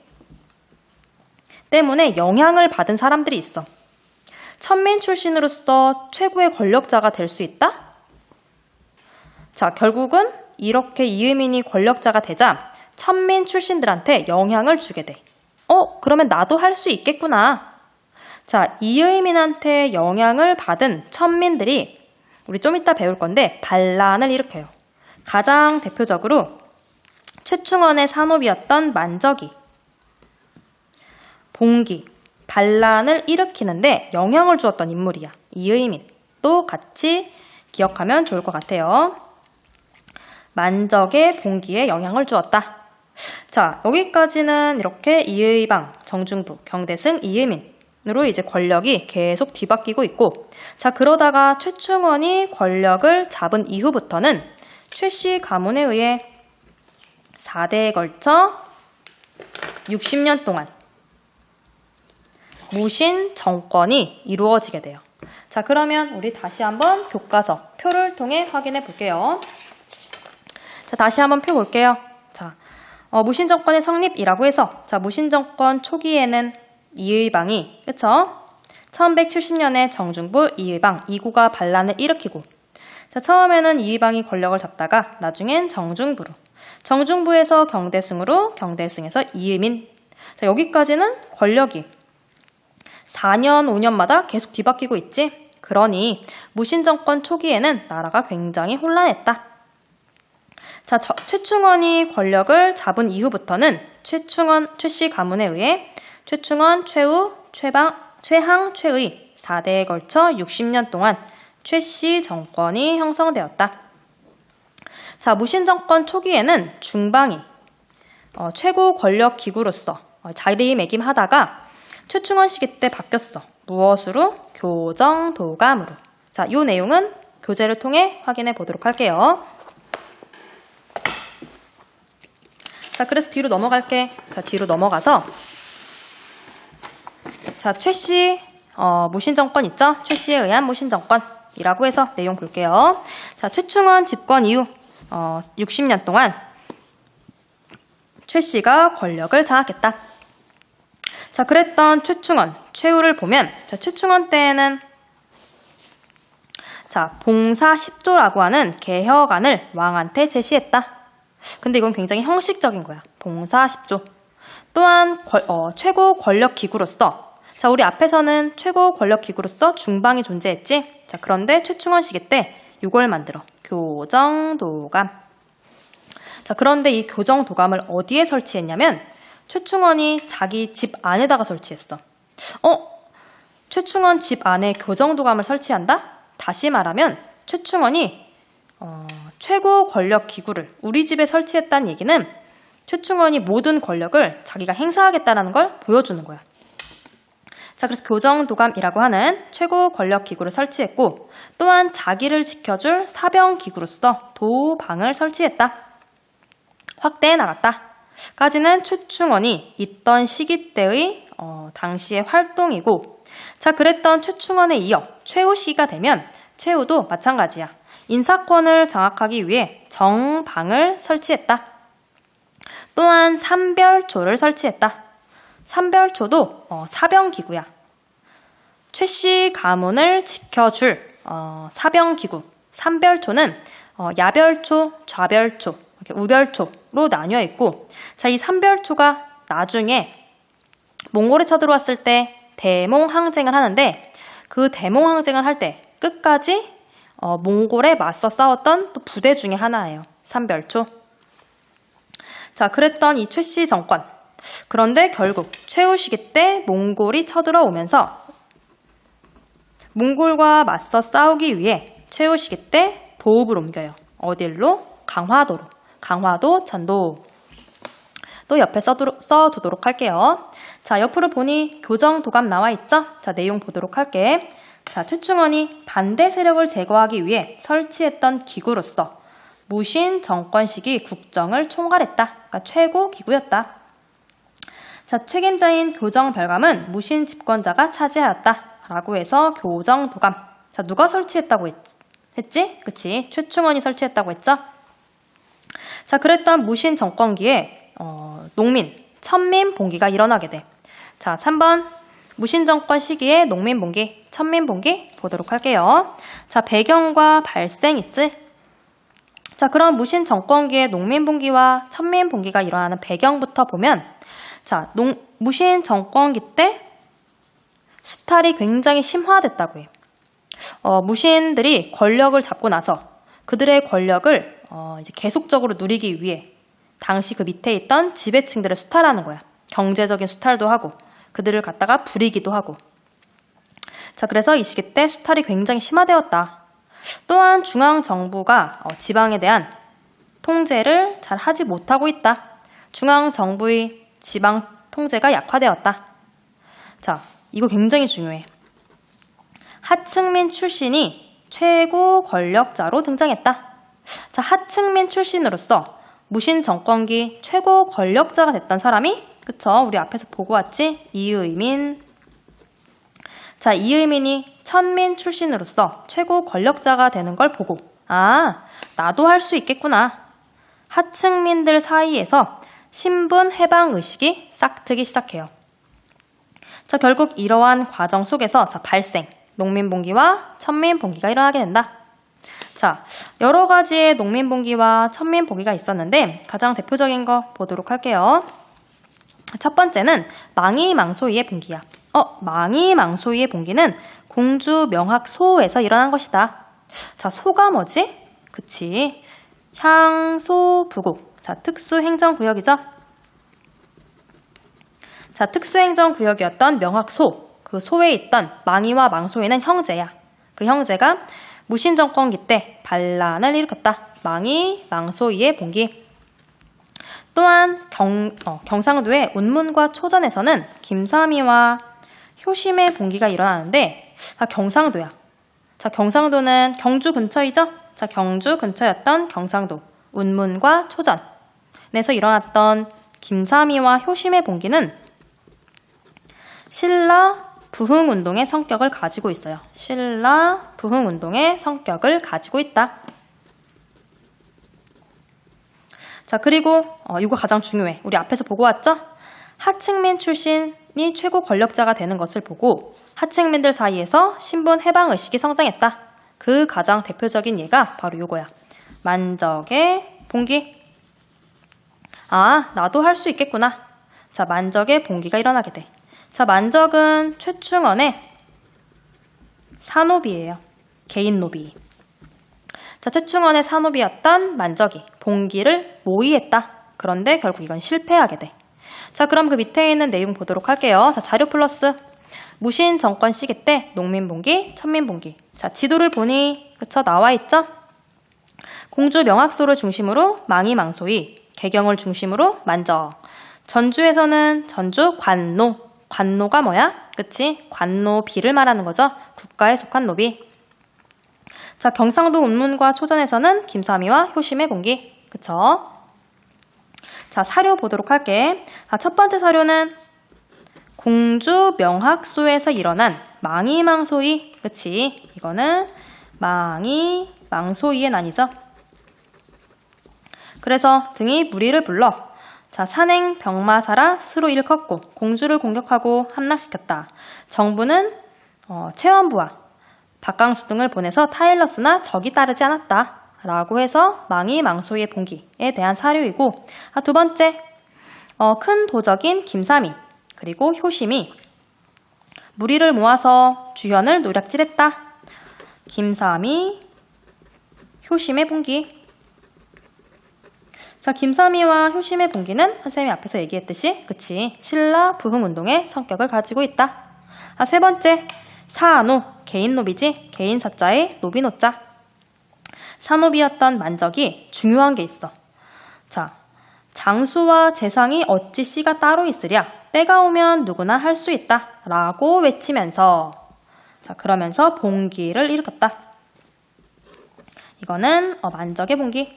때문에 영향을 받은 사람들이 있어. 천민 출신으로서 최고의 권력자가 될 수 있다? 자, 결국은 이렇게 이의민이 권력자가 되자 천민 출신들한테 영향을 주게 돼. 그러면 나도 할 수 있겠구나. 자, 이의민한테 영향을 받은 천민들이 우리 좀 이따 배울 건데 반란을 일으켜요. 가장 대표적으로 최충원의 산업이었던 만적이, 봉기, 반란을 일으키는데 영향을 주었던 인물이야. 이의민. 또 같이 기억하면 좋을 것 같아요. 만적의 봉기에 영향을 주었다. 자, 여기까지는 이렇게 이의방, 정중부, 경대승, 이의민으로 이제 권력이 계속 뒤바뀌고 있고, 자, 그러다가 최충원이 권력을 잡은 이후부터는 최씨 가문에 의해 4대에 걸쳐 60년 동안 무신 정권이 이루어지게 돼요. 자, 그러면 우리 다시 한번 교과서 표를 통해 확인해 볼게요. 자, 다시 한번 표 볼게요. 자, 무신 정권의 성립이라고 해서, 자, 무신 정권 초기에는 이의방이, 그쵸? 1170년에 정중부 이의방, 이구가 반란을 일으키고, 자, 처음에는 이의방이 권력을 잡다가 나중엔 정중부로, 정중부에서 경대승으로, 경대승에서 이의민. 자, 여기까지는 권력이 4년, 5년마다 계속 뒤바뀌고 있지? 그러니 무신정권 초기에는 나라가 굉장히 혼란했다. 자, 최충원이 권력을 잡은 이후부터는 최씨 가문에 의해 최충원, 최우, 최항, 최의 4대에 걸쳐 60년 동안 최씨 정권이 형성되었다. 자, 무신정권 초기에는 중방이 최고 권력 기구로서 자리매김하다가 최충원 시기 때 바뀌었어. 무엇으로? 교정도감으로. 자, 이 내용은 교재를 통해 확인해 보도록 할게요. 자, 그래서 뒤로 넘어갈게. 자, 뒤로 넘어가서 자, 최씨 무신정권 있죠? 최씨에 의한 무신정권이라고 해서 내용 볼게요. 자, 최충원 집권 이후 60년 동안 최씨가 권력을 장악했다. 자, 그랬던 최충원, 최우를 보면, 자, 최충원 때에는 자, 봉사 10조라고 하는 개혁안을 왕한테 제시했다. 근데 이건 굉장히 형식적인 거야. 봉사 10조. 또한 최고 권력 기구로서, 자, 우리 앞에서는 최고 권력 기구로서 중방이 존재했지. 자, 그런데 최충원 시기 때 요걸 만들어. 교정도감. 자, 그런데 이 교정도감을 어디에 설치했냐면 최충원이 자기 집 안에다가 설치했어. 최충원 집 안에 교정도감을 설치한다? 다시 말하면 최충원이 최고 권력 기구를 우리 집에 설치했다는 얘기는 최충원이 모든 권력을 자기가 행사하겠다는 걸 보여주는 거야. 자, 그래서 교정도감이라고 하는 최고 권력 기구를 설치했고 또한 자기를 지켜줄 사병 기구로서 도방을 설치했다. 확대해 나갔다. 까지는 최충원이 있던 시기 때의 당시의 활동이고, 자, 그랬던 최충원에 이어 최후 시기가 되면 최후도 마찬가지야. 인사권을 장악하기 위해 정방을 설치했다. 또한 삼별초를 설치했다. 삼별초도 사병기구야. 최씨 가문을 지켜줄 사병기구. 삼별초는 야별초, 좌별초, 우별초로 나뉘어 있고, 자, 이 삼별초가 나중에 몽골에 쳐들어왔을 때 대몽항쟁을 하는데 그 대몽항쟁을 할 때 끝까지 몽골에 맞서 싸웠던 또 부대 중에 하나예요. 삼별초. 자, 그랬던 이 최씨 정권. 그런데 결국 최후 시기 때 몽골이 쳐들어오면서 몽골과 맞서 싸우기 위해 최후 시기 때 도읍을 옮겨요. 어딜로? 강화도로. 강화도 전도. 또 옆에 써두도록 할게요. 자, 옆으로 보니 교정도감 나와 있죠? 자, 내용 보도록 할게. 자, 최충원이 반대 세력을 제거하기 위해 설치했던 기구로서 무신 정권 시기 국정을 총괄했다. 그러니까 최고 기구였다. 자, 책임자인 교정별감은 무신 집권자가 차지하였다. 라고 해서 교정도감. 자, 누가 설치했다고 했지? 그치? 최충원이 설치했다고 했죠? 자, 그랬던 무신 정권기에 농민, 천민봉기가 일어나게 돼. 자, 3번 무신 정권 시기에 농민봉기, 천민봉기 보도록 할게요. 자, 배경과 발생 있지? 자, 그럼 무신 정권기에 농민봉기와 천민봉기가 일어나는 배경부터 보면, 자, 무신 정권기 때 수탈이 굉장히 심화됐다고 해요. 무신들이 권력을 잡고 나서 그들의 권력을 이제 계속적으로 누리기 위해 당시 그 밑에 있던 지배층들을 수탈하는 거야. 경제적인 수탈도 하고 그들을 갖다가 부리기도 하고. 자, 그래서 이 시기 때 수탈이 굉장히 심화되었다. 또한 중앙정부가 지방에 대한 통제를 잘 하지 못하고 있다. 중앙정부의 지방 통제가 약화되었다. 자, 이거 굉장히 중요해. 하층민 출신이 최고 권력자로 등장했다. 자, 하층민 출신으로서 무신 정권기 최고 권력자가 됐던 사람이, 그쵸? 우리 앞에서 보고 왔지? 이의민. 자, 이의민이 천민 출신으로서 최고 권력자가 되는 걸 보고, 아, 나도 할 수 있겠구나. 하층민들 사이에서 신분 해방 의식이 싹트기 시작해요. 자, 결국 이러한 과정 속에서 발생, 농민봉기와 천민봉기가 일어나게 된다. 자, 여러 가지의 농민봉기와 천민봉기가 있었는데 가장 대표적인 거 보도록 할게요. 첫 번째는 망이망소이의 봉기야. 망이망소이의 봉기는 공주 명학소에서 일어난 것이다. 자, 소가 뭐지? 그치. 향소부국. 자, 특수행정구역이죠. 자, 특수행정구역이었던 명학소. 그 소에 있던 망이와 망소에는 형제야. 그 형제가 무신정권기 때 반란을 일으켰다. 망이, 망소이의 봉기. 또한 경상도의 운문과 초전에서는 김삼이와 효심의 봉기가 일어나는데, 경상도야. 자, 경상도는 경주 근처이죠? 자, 경주 근처였던 경상도 운문과 초전에서 일어났던 김삼이와 효심의 봉기는 신라 부흥운동의 성격을 가지고 있어요. 신라 부흥운동의 성격을 가지고 있다. 자, 그리고 이거 가장 중요해. 우리 앞에서 보고 왔죠? 하층민 출신이 최고 권력자가 되는 것을 보고 하층민들 사이에서 신분 해방 의식이 성장했다. 그 가장 대표적인 예가 바로 요거야. 만적의 봉기. 아, 나도 할 수 있겠구나. 자, 만적의 봉기가 일어나게 돼. 자, 만적은 최충원의 사노비예요. 개인 노비. 자, 최충원의 산호비였던 만적이 봉기를 모의했다. 그런데 결국 이건 실패하게 돼. 자, 그럼 그 밑에 있는 내용 보도록 할게요. 자, 자료 플러스 무신 정권 시기 때 농민봉기, 천민봉기. 자, 지도를 보니 그쵸 나와 있죠? 공주 명학소를 중심으로 망이망소이, 개경을 중심으로 만적. 전주에서는 전주 관노. 관노가 뭐야? 그치? 관노비를 말하는 거죠. 국가에 속한 노비. 자, 경상도 운문과 초전에서는 김삼이와 효심의 봉기. 그쵸? 자, 사료 보도록 할게. 첫 번째 사료는 공주 명학소에서 일어난 망이망소이. 그치? 이거는 망이망소이의 난이죠. 그래서 등이 무리를 불러 자, 산행 병마사라 스스로 일컫고 공주를 공격하고 함락시켰다. 정부는 최원부와 박강수 등을 보내서 타일러스나 적이 따르지 않았다. 라고 해서 망이망소이의 봉기에 대한 사료이고, 두 번째 큰 도적인 김삼이 그리고 효심이 무리를 모아서 주현을 노략질했다. 김삼이 효심의 봉기. 자, 김삼이와 효심의 봉기는 선생님이 앞에서 얘기했듯이 그치 신라 부흥운동의 성격을 가지고 있다. 세 번째 사노, 개인 노비지 개인 사자의 노비 노자. 사노비였던 만적이 중요한 게 있어. 자, 장수와 재상이 어찌 씨가 따로 있으랴. 때가 오면 누구나 할 수 있다. 라고 외치면서 자, 그러면서 봉기를 일으켰다. 이거는 만적의 봉기.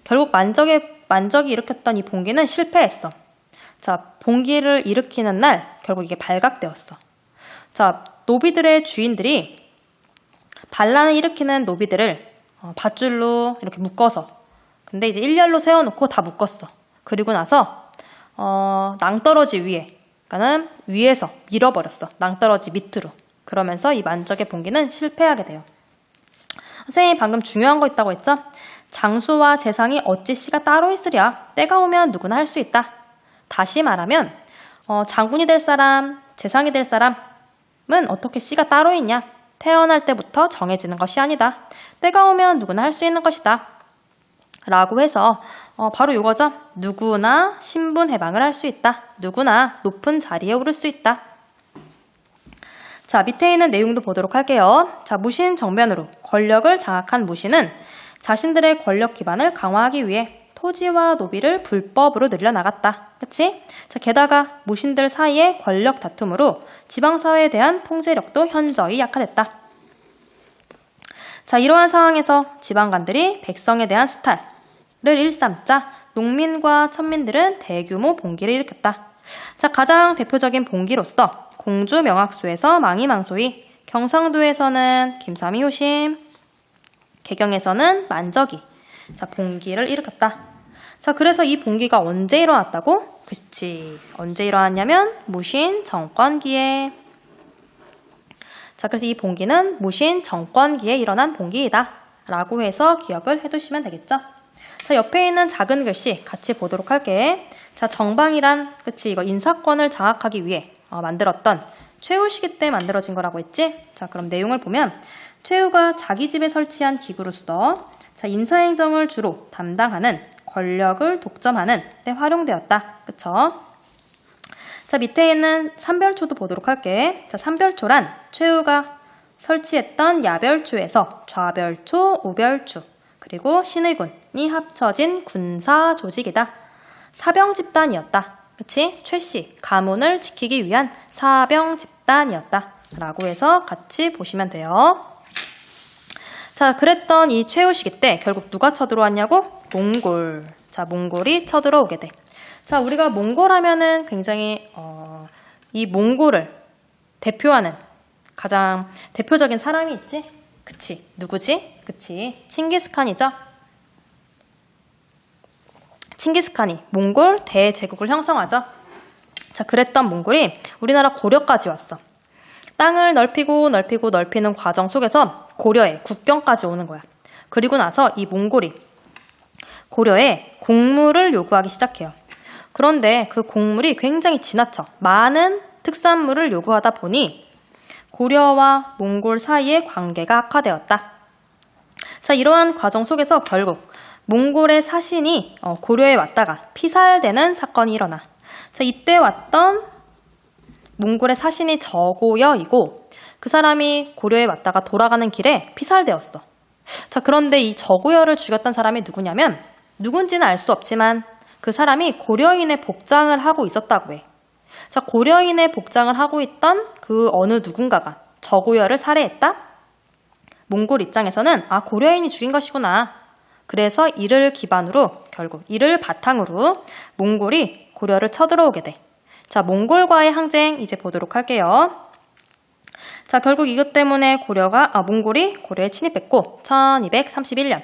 결국 만적이 일으켰던 이 봉기는 실패했어. 자, 봉기를 일으키는 날 결국 이게 발각되었어. 자, 노비들의 주인들이 반란을 일으키는 노비들을 밧줄로 이렇게 묶어서 근데 이제 일렬로 세워놓고 다 묶었어. 그리고 나서 낭떠러지 위에 그러니까는 위에서 밀어버렸어. 낭떠러지 밑으로. 그러면서 이 만적의 봉기는 실패하게 돼요. 선생님이 방금 중요한 거 있다고 했죠? 장수와 재상이 어찌 씨가 따로 있으랴. 때가 오면 누구나 할 수 있다. 다시 말하면 장군이 될 사람, 재상이 될 사람은 어떻게 씨가 따로 있냐? 태어날 때부터 정해지는 것이 아니다. 때가 오면 누구나 할 수 있는 것이다. 라고 해서 바로 이거죠. 누구나 신분 해방을 할 수 있다. 누구나 높은 자리에 오를 수 있다. 자, 밑에 있는 내용도 보도록 할게요. 자, 무신 정변으로 권력을 장악한 무신은 자신들의 권력 기반을 강화하기 위해 토지와 노비를 불법으로 늘려나갔다. 그치? 자, 게다가 무신들 사이의 권력 다툼으로 지방사회에 대한 통제력도 현저히 약화됐다. 자, 이러한 상황에서 지방관들이 백성에 대한 수탈을 일삼자 농민과 천민들은 대규모 봉기를 일으켰다. 자, 가장 대표적인 봉기로서 공주 명학소에서 망이망소이, 경상도에서는 김삼이 효심, 개경에서는 만적이 자, 봉기를 일으켰다. 자, 그래서 이 봉기가 언제 일어났다고? 그치. 언제 일어났냐면 무신 정권기에. 자, 그래서 이 봉기는 무신 정권기에 일어난 봉기이다. 라고 해서 기억을 해두시면 되겠죠? 자, 옆에 있는 작은 글씨 같이 보도록 할게. 자, 정방이란, 그치, 이거 인사권을 장악하기 위해 만들었던 최후 시기 때 만들어진 거라고 했지? 자, 그럼 내용을 보면 최후가 자기 집에 설치한 기구로서 자, 인사행정을 주로 담당하는 권력을 독점하는 데 활용되었다. 그쵸? 자, 밑에 있는 삼별초도 보도록 할게. 자, 삼별초란 최후가 설치했던 야별초에서 좌별초, 우별초, 그리고 신의군이 합쳐진 군사 조직이다. 사병 집단이었다. 그치? 최씨, 가문을 지키기 위한 사병 집단이었다. 라고 해서 같이 보시면 돼요. 자, 그랬던 이 최후 시기 때 결국 누가 쳐들어왔냐고? 몽골. 자, 몽골이 쳐들어오게 돼. 자, 우리가 몽골 하면은 굉장히 이 몽골을 대표하는 가장 대표적인 사람이 있지? 그치. 누구지? 그치. 칭기스칸이죠. 칭기스칸이 몽골 대제국을 형성하죠. 자, 그랬던 몽골이 우리나라 고려까지 왔어. 땅을 넓히는 과정 속에서 고려의 국경까지 오는 거야. 그리고 나서 이 몽골이 고려에 곡물을 요구하기 시작해요. 그런데 그 곡물이 굉장히 지나쳐 많은 특산물을 요구하다 보니 고려와 몽골 사이의 관계가 악화되었다. 자, 이러한 과정 속에서 결국 몽골의 사신이 고려에 왔다가 피살되는 사건이 일어나. 자, 이때 왔던 몽골의 사신이 저고여이고 그 사람이 고려에 왔다가 돌아가는 길에 피살되었어. 자, 그런데 이 저고여를 죽였던 사람이 누구냐면 누군지는 알 수 없지만 그 사람이 고려인의 복장을 하고 있었다고 해. 자, 고려인의 복장을 하고 있던 그 어느 누군가가 저고여를 살해했다? 몽골 입장에서는 고려인이 죽인 것이구나. 그래서 이를 기반으로 결국 이를 바탕으로 몽골이 고려를 쳐들어오게 돼. 자, 몽골과의 항쟁 이제 보도록 할게요. 자, 결국 이것 때문에 몽골이 고려에 침입했고 1231년.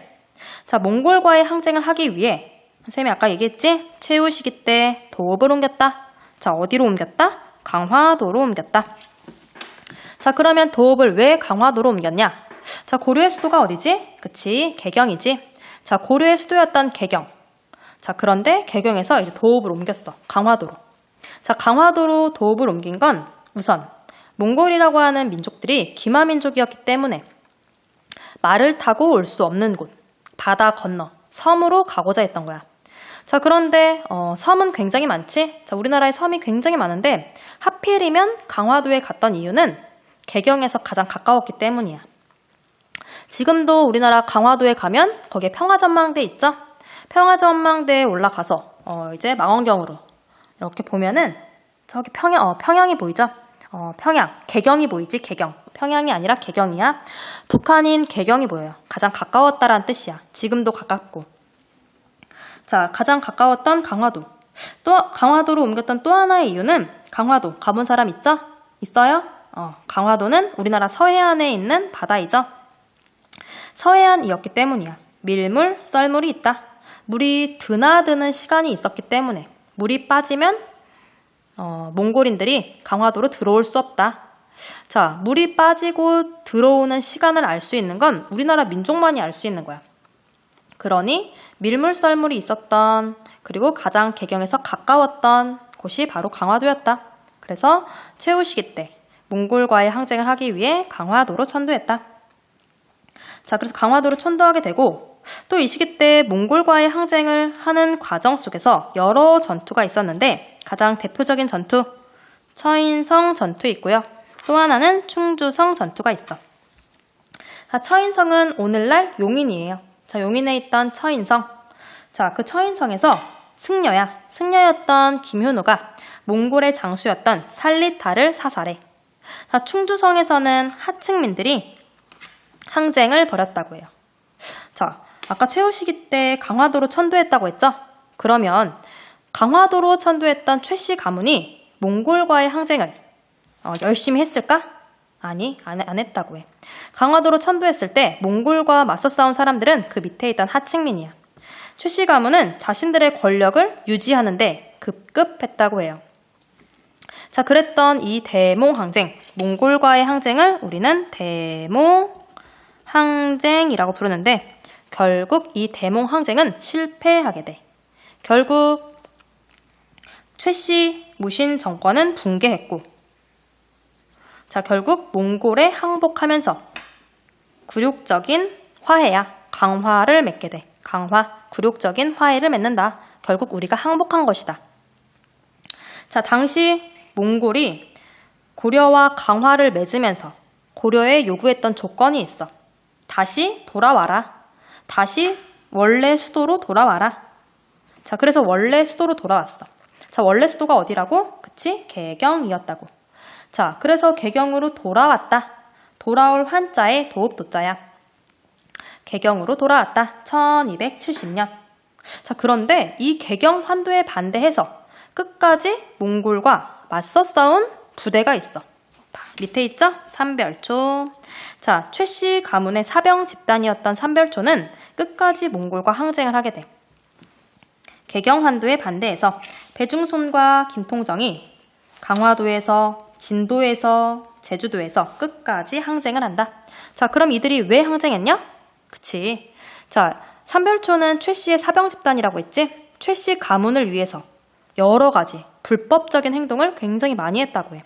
자, 몽골과의 항쟁을 하기 위해 선생님이 아까 얘기했지? 최후 시기 때 도읍을 옮겼다. 자, 어디로 옮겼다? 강화도로 옮겼다. 자, 그러면 도읍을 왜 강화도로 옮겼냐? 자, 고려의 수도가 어디지? 그치, 개경이지. 자, 고려의 수도였던 개경. 자, 그런데 개경에서 이제 도읍을 옮겼어. 강화도로. 자, 강화도로 도읍을 옮긴 건 우선 몽골이라고 하는 민족들이 기마민족이었기 때문에 말을 타고 올 수 없는 곳, 바다 건너 섬으로 가고자 했던 거야. 자, 그런데 섬은 굉장히 많지? 자, 우리나라에 섬이 굉장히 많은데 하필이면 강화도에 갔던 이유는 개경에서 가장 가까웠기 때문이야. 지금도 우리나라 강화도에 가면 거기에 평화전망대 있죠? 평화전망대에 올라가서 이제 망원경으로 이렇게 보면은 저기 평양이 보이죠? 개경이 보이지? 개경. 평양이 아니라 개경이야. 북한인 개경이 보여요. 가장 가까웠다라는 뜻이야. 지금도 가깝고. 자, 가장 가까웠던 강화도. 또 강화도로 옮겼던 또 하나의 이유는 강화도 가본 사람 있죠? 있어요? 강화도는 우리나라 서해안에 있는 바다이죠. 서해안이었기 때문이야. 밀물, 썰물이 있다. 물이 드나드는 시간이 있었기 때문에 물이 빠지면 몽골인들이 강화도로 들어올 수 없다. 자, 물이 빠지고 들어오는 시간을 알 수 있는 건 우리나라 민족만이 알 수 있는 거야. 그러니 밀물, 썰물이 있었던 그리고 가장 개경에서 가까웠던 곳이 바로 강화도였다. 그래서 최후 시기 때 몽골과의 항쟁을 하기 위해 강화도로 천도했다. 자, 그래서 강화도로 천도하게 되고 또 이 시기 때 몽골과의 항쟁을 하는 과정 속에서 여러 전투가 있었는데 가장 대표적인 전투, 처인성 전투 있고요. 또 하나는 충주성 전투가 있어. 자, 처인성은 오늘날 용인이에요. 자, 용인에 있던 처인성. 자, 그 처인성에서 승려였던 김효노가 몽골의 장수였던 살리타를 사살해. 자, 충주성에서는 하층민들이 항쟁을 벌였다고 해요. 자, 아까 최후 시기 때 강화도로 천도했다고 했죠? 그러면 강화도로 천도했던 최씨 가문이 몽골과의 항쟁을 열심히 했을까? 아니, 안 했다고 해. 강화도로 천도했을 때 몽골과 맞서 싸운 사람들은 그 밑에 있던 하층민이야. 최씨 가문은 자신들의 권력을 유지하는데 급급했다고 해요. 자, 그랬던 이 대몽 항쟁, 몽골과의 항쟁을 우리는 대몽 항쟁이라고 부르는데 결국 이 대몽 항쟁은 실패하게 돼. 결국 최씨 무신 정권은 붕괴했고, 자, 결국 몽골에 항복하면서 굴욕적인 화해야, 강화를 맺게 돼. 굴욕적인 화해를 맺는다. 결국 우리가 항복한 것이다. 자, 당시 몽골이 고려와 강화를 맺으면서 고려에 요구했던 조건이 있어. 다시 돌아와라. 다시 원래 수도로 돌아와라. 자, 그래서 원래 수도로 돌아왔어. 자, 원래 수도가 어디라고? 그치? 개경이었다고. 자, 그래서 개경으로 돌아왔다. 돌아올 환자의 도읍도자야. 개경으로 돌아왔다. 1270년. 자, 그런데 이 개경 환도에 반대해서 끝까지 몽골과 맞서 싸운 부대가 있어. 밑에 있죠? 삼별초. 자, 최씨 가문의 사병 집단이었던 삼별초는 끝까지 몽골과 항쟁을 하게 돼. 개경 환도에 반대해서 배중손과 김통정이 강화도에서, 진도에서, 제주도에서 끝까지 항쟁을 한다. 자, 그럼 이들이 왜 항쟁했냐? 그치. 자, 삼별초는 최씨의 사병 집단이라고 했지? 최씨 가문을 위해서 여러 가지 불법적인 행동을 굉장히 많이 했다고 해.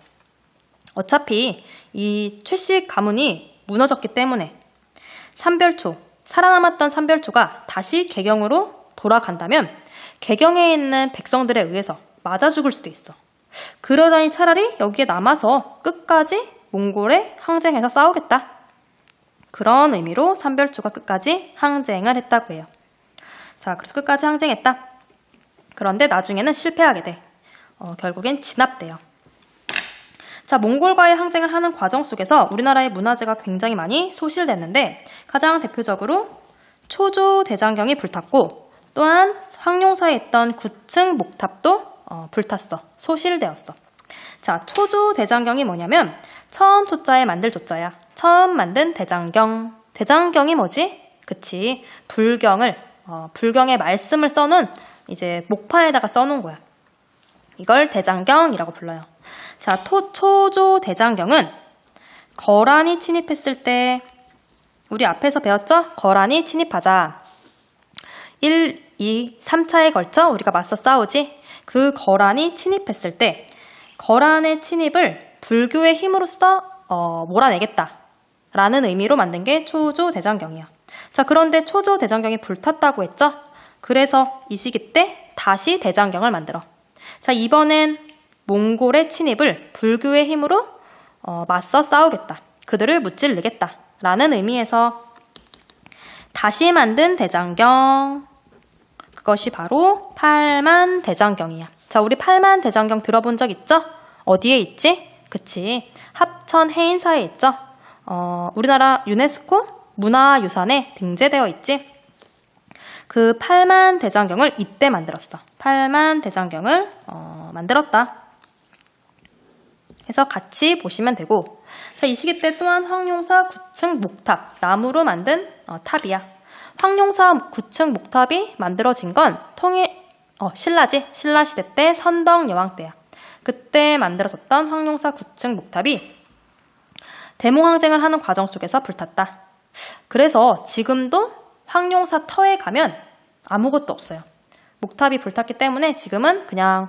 어차피 이 최씨 가문이 무너졌기 때문에 삼별초, 살아남았던 삼별초가 다시 개경으로 돌아간다면 개경에 있는 백성들에 의해서 맞아 죽을 수도 있어. 그러려니 차라리 여기에 남아서 끝까지 몽골에 항쟁해서 싸우겠다. 그런 의미로 삼별초가 끝까지 항쟁을 했다고 해요. 자, 그래서 끝까지 항쟁했다. 그런데 나중에는 실패하게 돼. 결국엔 진압돼요. 자, 몽골과의 항쟁을 하는 과정 속에서 우리나라의 문화재가 굉장히 많이 소실됐는데 가장 대표적으로 초조 대장경이 불탔고 또한 황룡사에 있던 9층 목탑도 불탔어. 소실되었어. 자, 초조 대장경이 뭐냐면 처음 초자에 만들 조자야. 처음 만든 대장경. 대장경이 뭐지? 그치. 불경의 말씀을 써놓은 이제 목판에다가 써놓은 거야. 이걸 대장경이라고 불러요. 자, 초조 대장경은 거란이 침입했을 때 우리 앞에서 배웠죠? 거란이 침입하자. 1, 2, 3차에 걸쳐 우리가 맞서 싸우지. 그 거란이 침입했을 때 거란의 침입을 불교의 힘으로써 몰아내겠다 라는 의미로 만든 게 초조 대장경이야. 자, 그런데 초조 대장경이 불탔다고 했죠? 그래서 이 시기 때 다시 대장경을 만들어. 자, 이번엔 몽골의 침입을 불교의 힘으로 맞서 싸우겠다. 그들을 무찌르겠다 라는 의미에서 다시 만든 대장경, 그것이 바로 팔만대장경이야. 자, 우리 팔만대장경 들어본 적 있죠? 어디에 있지? 그치, 합천 해인사에 있죠? 우리나라 유네스코 문화유산에 등재되어 있지? 그 팔만대장경을 이때 만들었어. 팔만대장경을 만들었다. 해서 같이 보시면 되고, 자, 이 시기 때 또한 황룡사 9층 목탑, 나무로 만든 탑이야. 황룡사 9층 목탑이 만들어진 건 신라지. 신라 시대 때 선덕 여왕 때야. 그때 만들어졌던 황룡사 9층 목탑이 대몽항쟁을 하는 과정 속에서 불탔다. 그래서 지금도 황룡사 터에 가면 아무것도 없어요. 목탑이 불탔기 때문에 지금은 그냥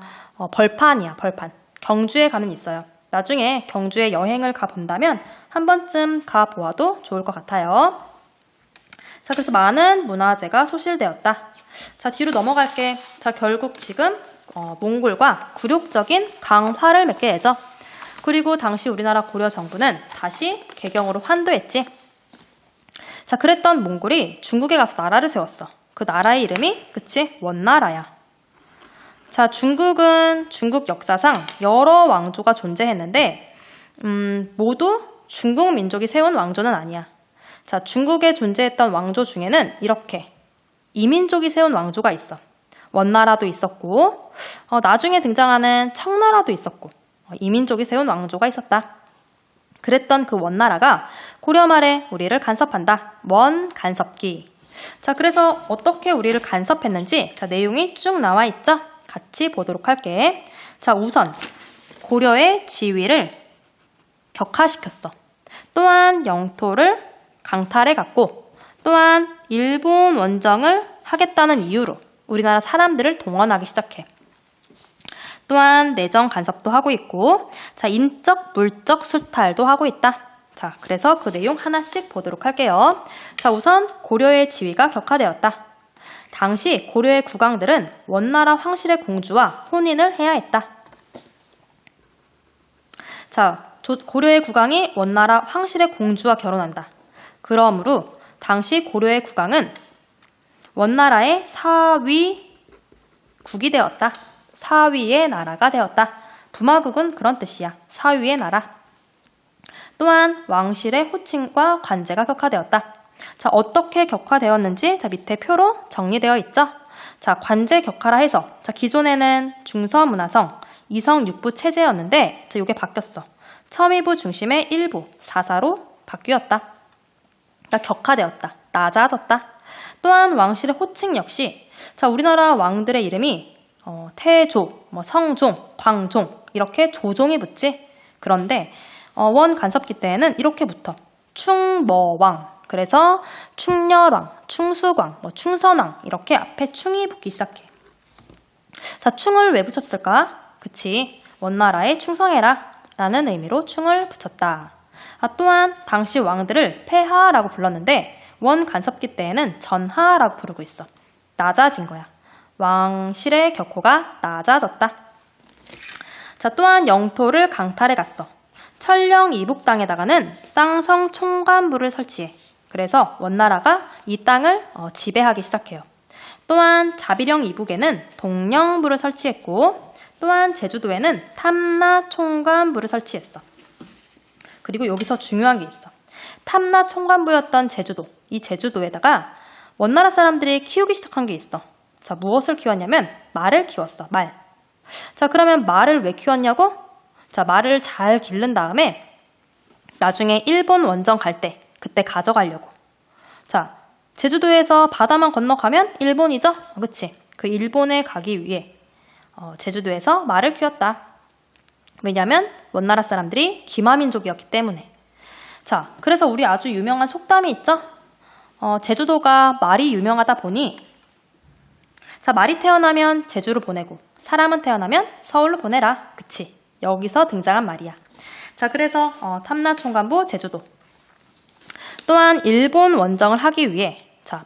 벌판이야, 벌판. 경주에 가면 있어요. 나중에 경주에 여행을 가본다면 한 번쯤 가보아도 좋을 것 같아요. 자, 그래서 많은 문화재가 소실되었다. 자, 뒤로 넘어갈게. 자, 결국 지금 몽골과 굴욕적인 강화를 맺게 되죠. 그리고 당시 우리나라 고려 정부는 다시 개경으로 환도했지. 자, 그랬던 몽골이 중국에 가서 나라를 세웠어. 그 나라의 이름이 그치? 원나라야. 자, 중국은 중국 역사상 여러 왕조가 존재했는데 모두 중국 민족이 세운 왕조는 아니야. 자, 중국에 존재했던 왕조 중에는 이렇게 이민족이 세운 왕조가 있어. 원나라도 있었고 나중에 등장하는 청나라도 있었고 이민족이 세운 왕조가 있었다. 그랬던 그 원나라가 고려 말에 우리를 간섭한다. 원간섭기. 자, 그래서 어떻게 우리를 간섭했는지 자, 내용이 쭉 나와 있죠? 같이 보도록 할게. 자, 우선 고려의 지위를 격하시켰어. 또한 영토를 강탈해 갔고 또한 일본 원정을 하겠다는 이유로 우리나라 사람들을 동원하기 시작해. 또한 내정 간섭도 하고 있고 자, 인적, 물적 수탈도 하고 있다. 자, 그래서 그 내용 하나씩 보도록 할게요. 자, 우선 고려의 지위가 격화되었다. 당시 고려의 국왕들은 원나라 황실의 공주와 혼인을 해야 했다. 자, 고려의 국왕이 원나라 황실의 공주와 결혼한다. 그러므로 당시 고려의 국왕은 원나라의 사위국이 되었다. 사위의 나라가 되었다. 부마국은 그런 뜻이야. 사위의 나라. 또한 왕실의 호칭과 관제가 격화되었다. 자, 어떻게 격화되었는지 자, 밑에 표로 정리되어 있죠. 자, 관제 격화라 해서 자, 기존에는 중서문화성 2성 6부 체제였는데 자, 이게 바뀌었어. 첨의부 중심의 일부 사사로 바뀌었다. 자, 격화되었다. 낮아졌다. 또한 왕실의 호칭 역시 자, 우리나라 왕들의 이름이 태조, 성종, 광종 이렇게 조종이 붙지. 그런데 원 간섭기 때에는 이렇게 붙어. 충머왕. 그래서 충렬왕, 충수광, 충선왕 이렇게 앞에 충이 붙기 시작해. 자, 충을 왜 붙였을까? 그치. 원나라에 충성해라. 라는 의미로 충을 붙였다. 또한 당시 왕들을 폐하라고 불렀는데 원 간섭기 때에는 전하라고 부르고 있어. 낮아진 거야. 왕실의 격호가 낮아졌다. 자, 또한 영토를 강탈해 갔어. 철령 이북 땅에다가는 쌍성 총관부를 설치해. 그래서 원나라가 이 땅을 지배하기 시작해요. 또한 자비령 이북에는 동령부를 설치했고 또한 제주도에는 탐나 총관부를 설치했어. 그리고 여기서 중요한 게 있어. 탐나 총관부였던 제주도, 이 제주도에다가 원나라 사람들이 키우기 시작한 게 있어. 자, 무엇을 키웠냐면 말을 키웠어. 말. 자, 그러면 말을 왜 키웠냐고? 자, 말을 잘 기른 다음에 나중에 일본 원정 갈 때 그때 가져가려고. 자, 제주도에서 바다만 건너가면 일본이죠? 그치? 그 일본에 가기 위해 제주도에서 말을 키웠다. 왜냐면 원나라 사람들이 기마민족이었기 때문에. 자, 그래서 우리 아주 유명한 속담이 있죠? 제주도가 말이 유명하다 보니 자, 말이 태어나면 제주로 보내고 사람은 태어나면 서울로 보내라. 그치? 여기서 등장한 말이야. 자, 그래서 탐나 총관부 제주도. 또한 일본 원정을 하기 위해 자,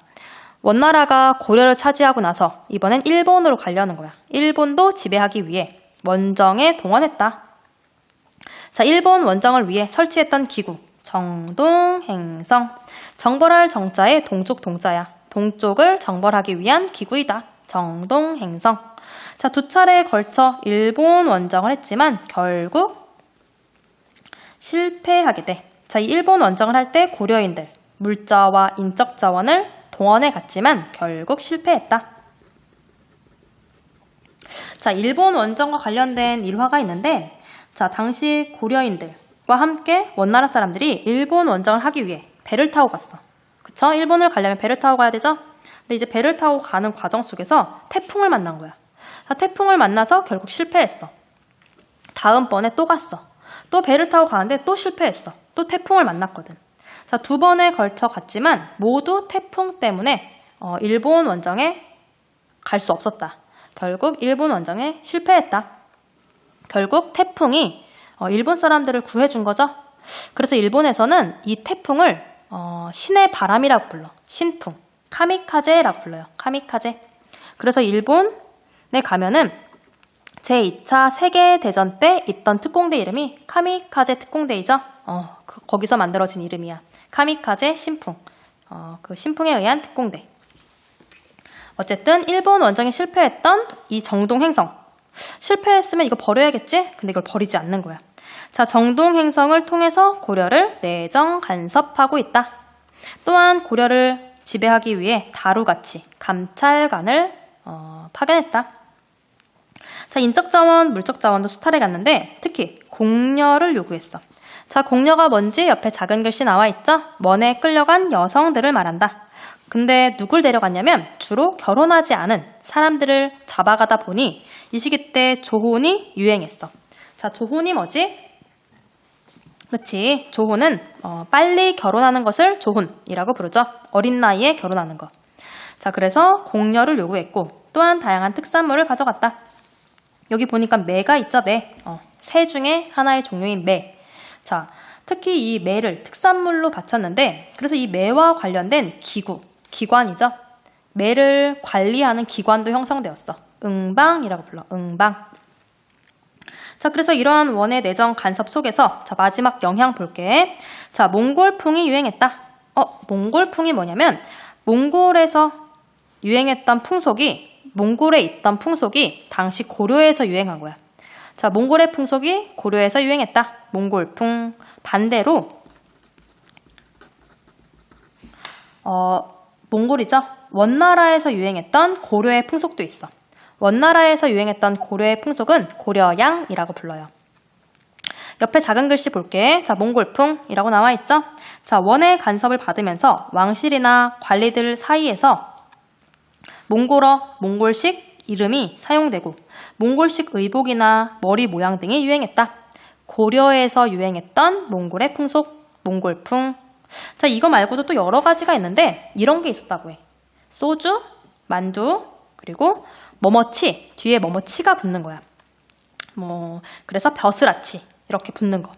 원나라가 고려를 차지하고 나서 이번엔 일본으로 가려는 거야. 일본도 지배하기 위해 원정에 동원했다. 자, 일본 원정을 위해 설치했던 기구 정동행성. 정벌할 정자에 동쪽 동자야. 동쪽을 정벌하기 위한 기구이다. 정동행성. 자, 두 차례에 걸쳐 일본 원정을 했지만 결국 실패하게 돼. 자, 이 일본 원정을 할 때 고려인들 물자와 인적 자원을 동원해 갔지만 결국 실패했다. 자, 일본 원정과 관련된 일화가 있는데 자, 당시 고려인들과 함께 원나라 사람들이 일본 원정을 하기 위해 배를 타고 갔어. 그쵸? 일본을 가려면 배를 타고 가야 되죠? 근데 이제 배를 타고 가는 과정 속에서 태풍을 만난 거야. 자, 태풍을 만나서 결국 실패했어. 다음번에 또 갔어. 또 배를 타고 가는데 또 실패했어. 또 태풍을 만났거든. 자, 두 번에 걸쳐 갔지만 모두 태풍 때문에 일본 원정에 갈 수 없었다. 결국 일본 원정에 실패했다. 결국 태풍이 일본 사람들을 구해준 거죠. 그래서 일본에서는 이 태풍을 신의 바람이라고 불러. 신풍. 카미카제라고 불러요. 카미카제. 그래서 일본에 가면은 제2차 세계대전 때 있던 특공대 이름이 카미카제 특공대이죠. 거기서 만들어진 이름이야. 카미카제 신풍. 그 신풍에 의한 특공대. 어쨌든 일본 원정에 실패했던 이 정동행성. 실패했으면 이거 버려야겠지? 근데 이걸 버리지 않는 거야. 자, 정동행성을 통해서 고려를 내정 간섭하고 있다. 또한 고려를 지배하기 위해 다루가치, 감찰관을 파견했다. 자, 인적자원, 물적자원도 수탈해 갔는데 특히 공녀를 요구했어. 자, 공녀가 뭔지 옆에 작은 글씨 나와 있죠? 원에 끌려간 여성들을 말한다. 근데 누굴 데려갔냐면 주로 결혼하지 않은 사람들을 잡아가다 보니 이 시기 때 조혼이 유행했어. 자, 조혼이 뭐지? 그치? 조혼은 빨리 결혼하는 것을 조혼이라고 부르죠. 어린 나이에 결혼하는 거. 자, 그래서 공녀를 요구했고 또한 다양한 특산물을 가져갔다. 여기 보니까 매가 있죠, 매. 새 중에 하나의 종류인 매. 자, 특히 이 매를 특산물로 바쳤는데 그래서 이 매와 관련된 기관이죠. 매를 관리하는 기관도 형성되었어. 응방이라고 불러. 응방. 자, 그래서 이러한 원의 내정 간섭 속에서 자, 마지막 영향 볼게. 자, 몽골풍이 유행했다. 몽골풍이 뭐냐면 몽골에서 유행했던 풍속이 몽골에 있던 풍속이 당시 고려에서 유행한 거야. 자, 몽골의 풍속이 고려에서 유행했다. 몽골풍. 반대로 몽골이죠. 원나라에서 유행했던 고려의 풍속도 있어. 원나라에서 유행했던 고려의 풍속은 고려양이라고 불러요. 옆에 작은 글씨 볼게. 자, 몽골풍이라고 나와 있죠. 자, 원의 간섭을 받으면서 왕실이나 관리들 사이에서 몽골어, 몽골식 이름이 사용되고 몽골식 의복이나 머리 모양 등이 유행했다. 고려에서 유행했던 몽골의 풍속, 몽골풍. 자, 이거 말고도 또 여러 가지가 있는데 이런 게 있었다고 해. 소주, 만두, 그리고 뭐뭐치, 뒤에 뭐뭐치가 붙는 거야. 그래서 벼슬아치, 이렇게 붙는 거.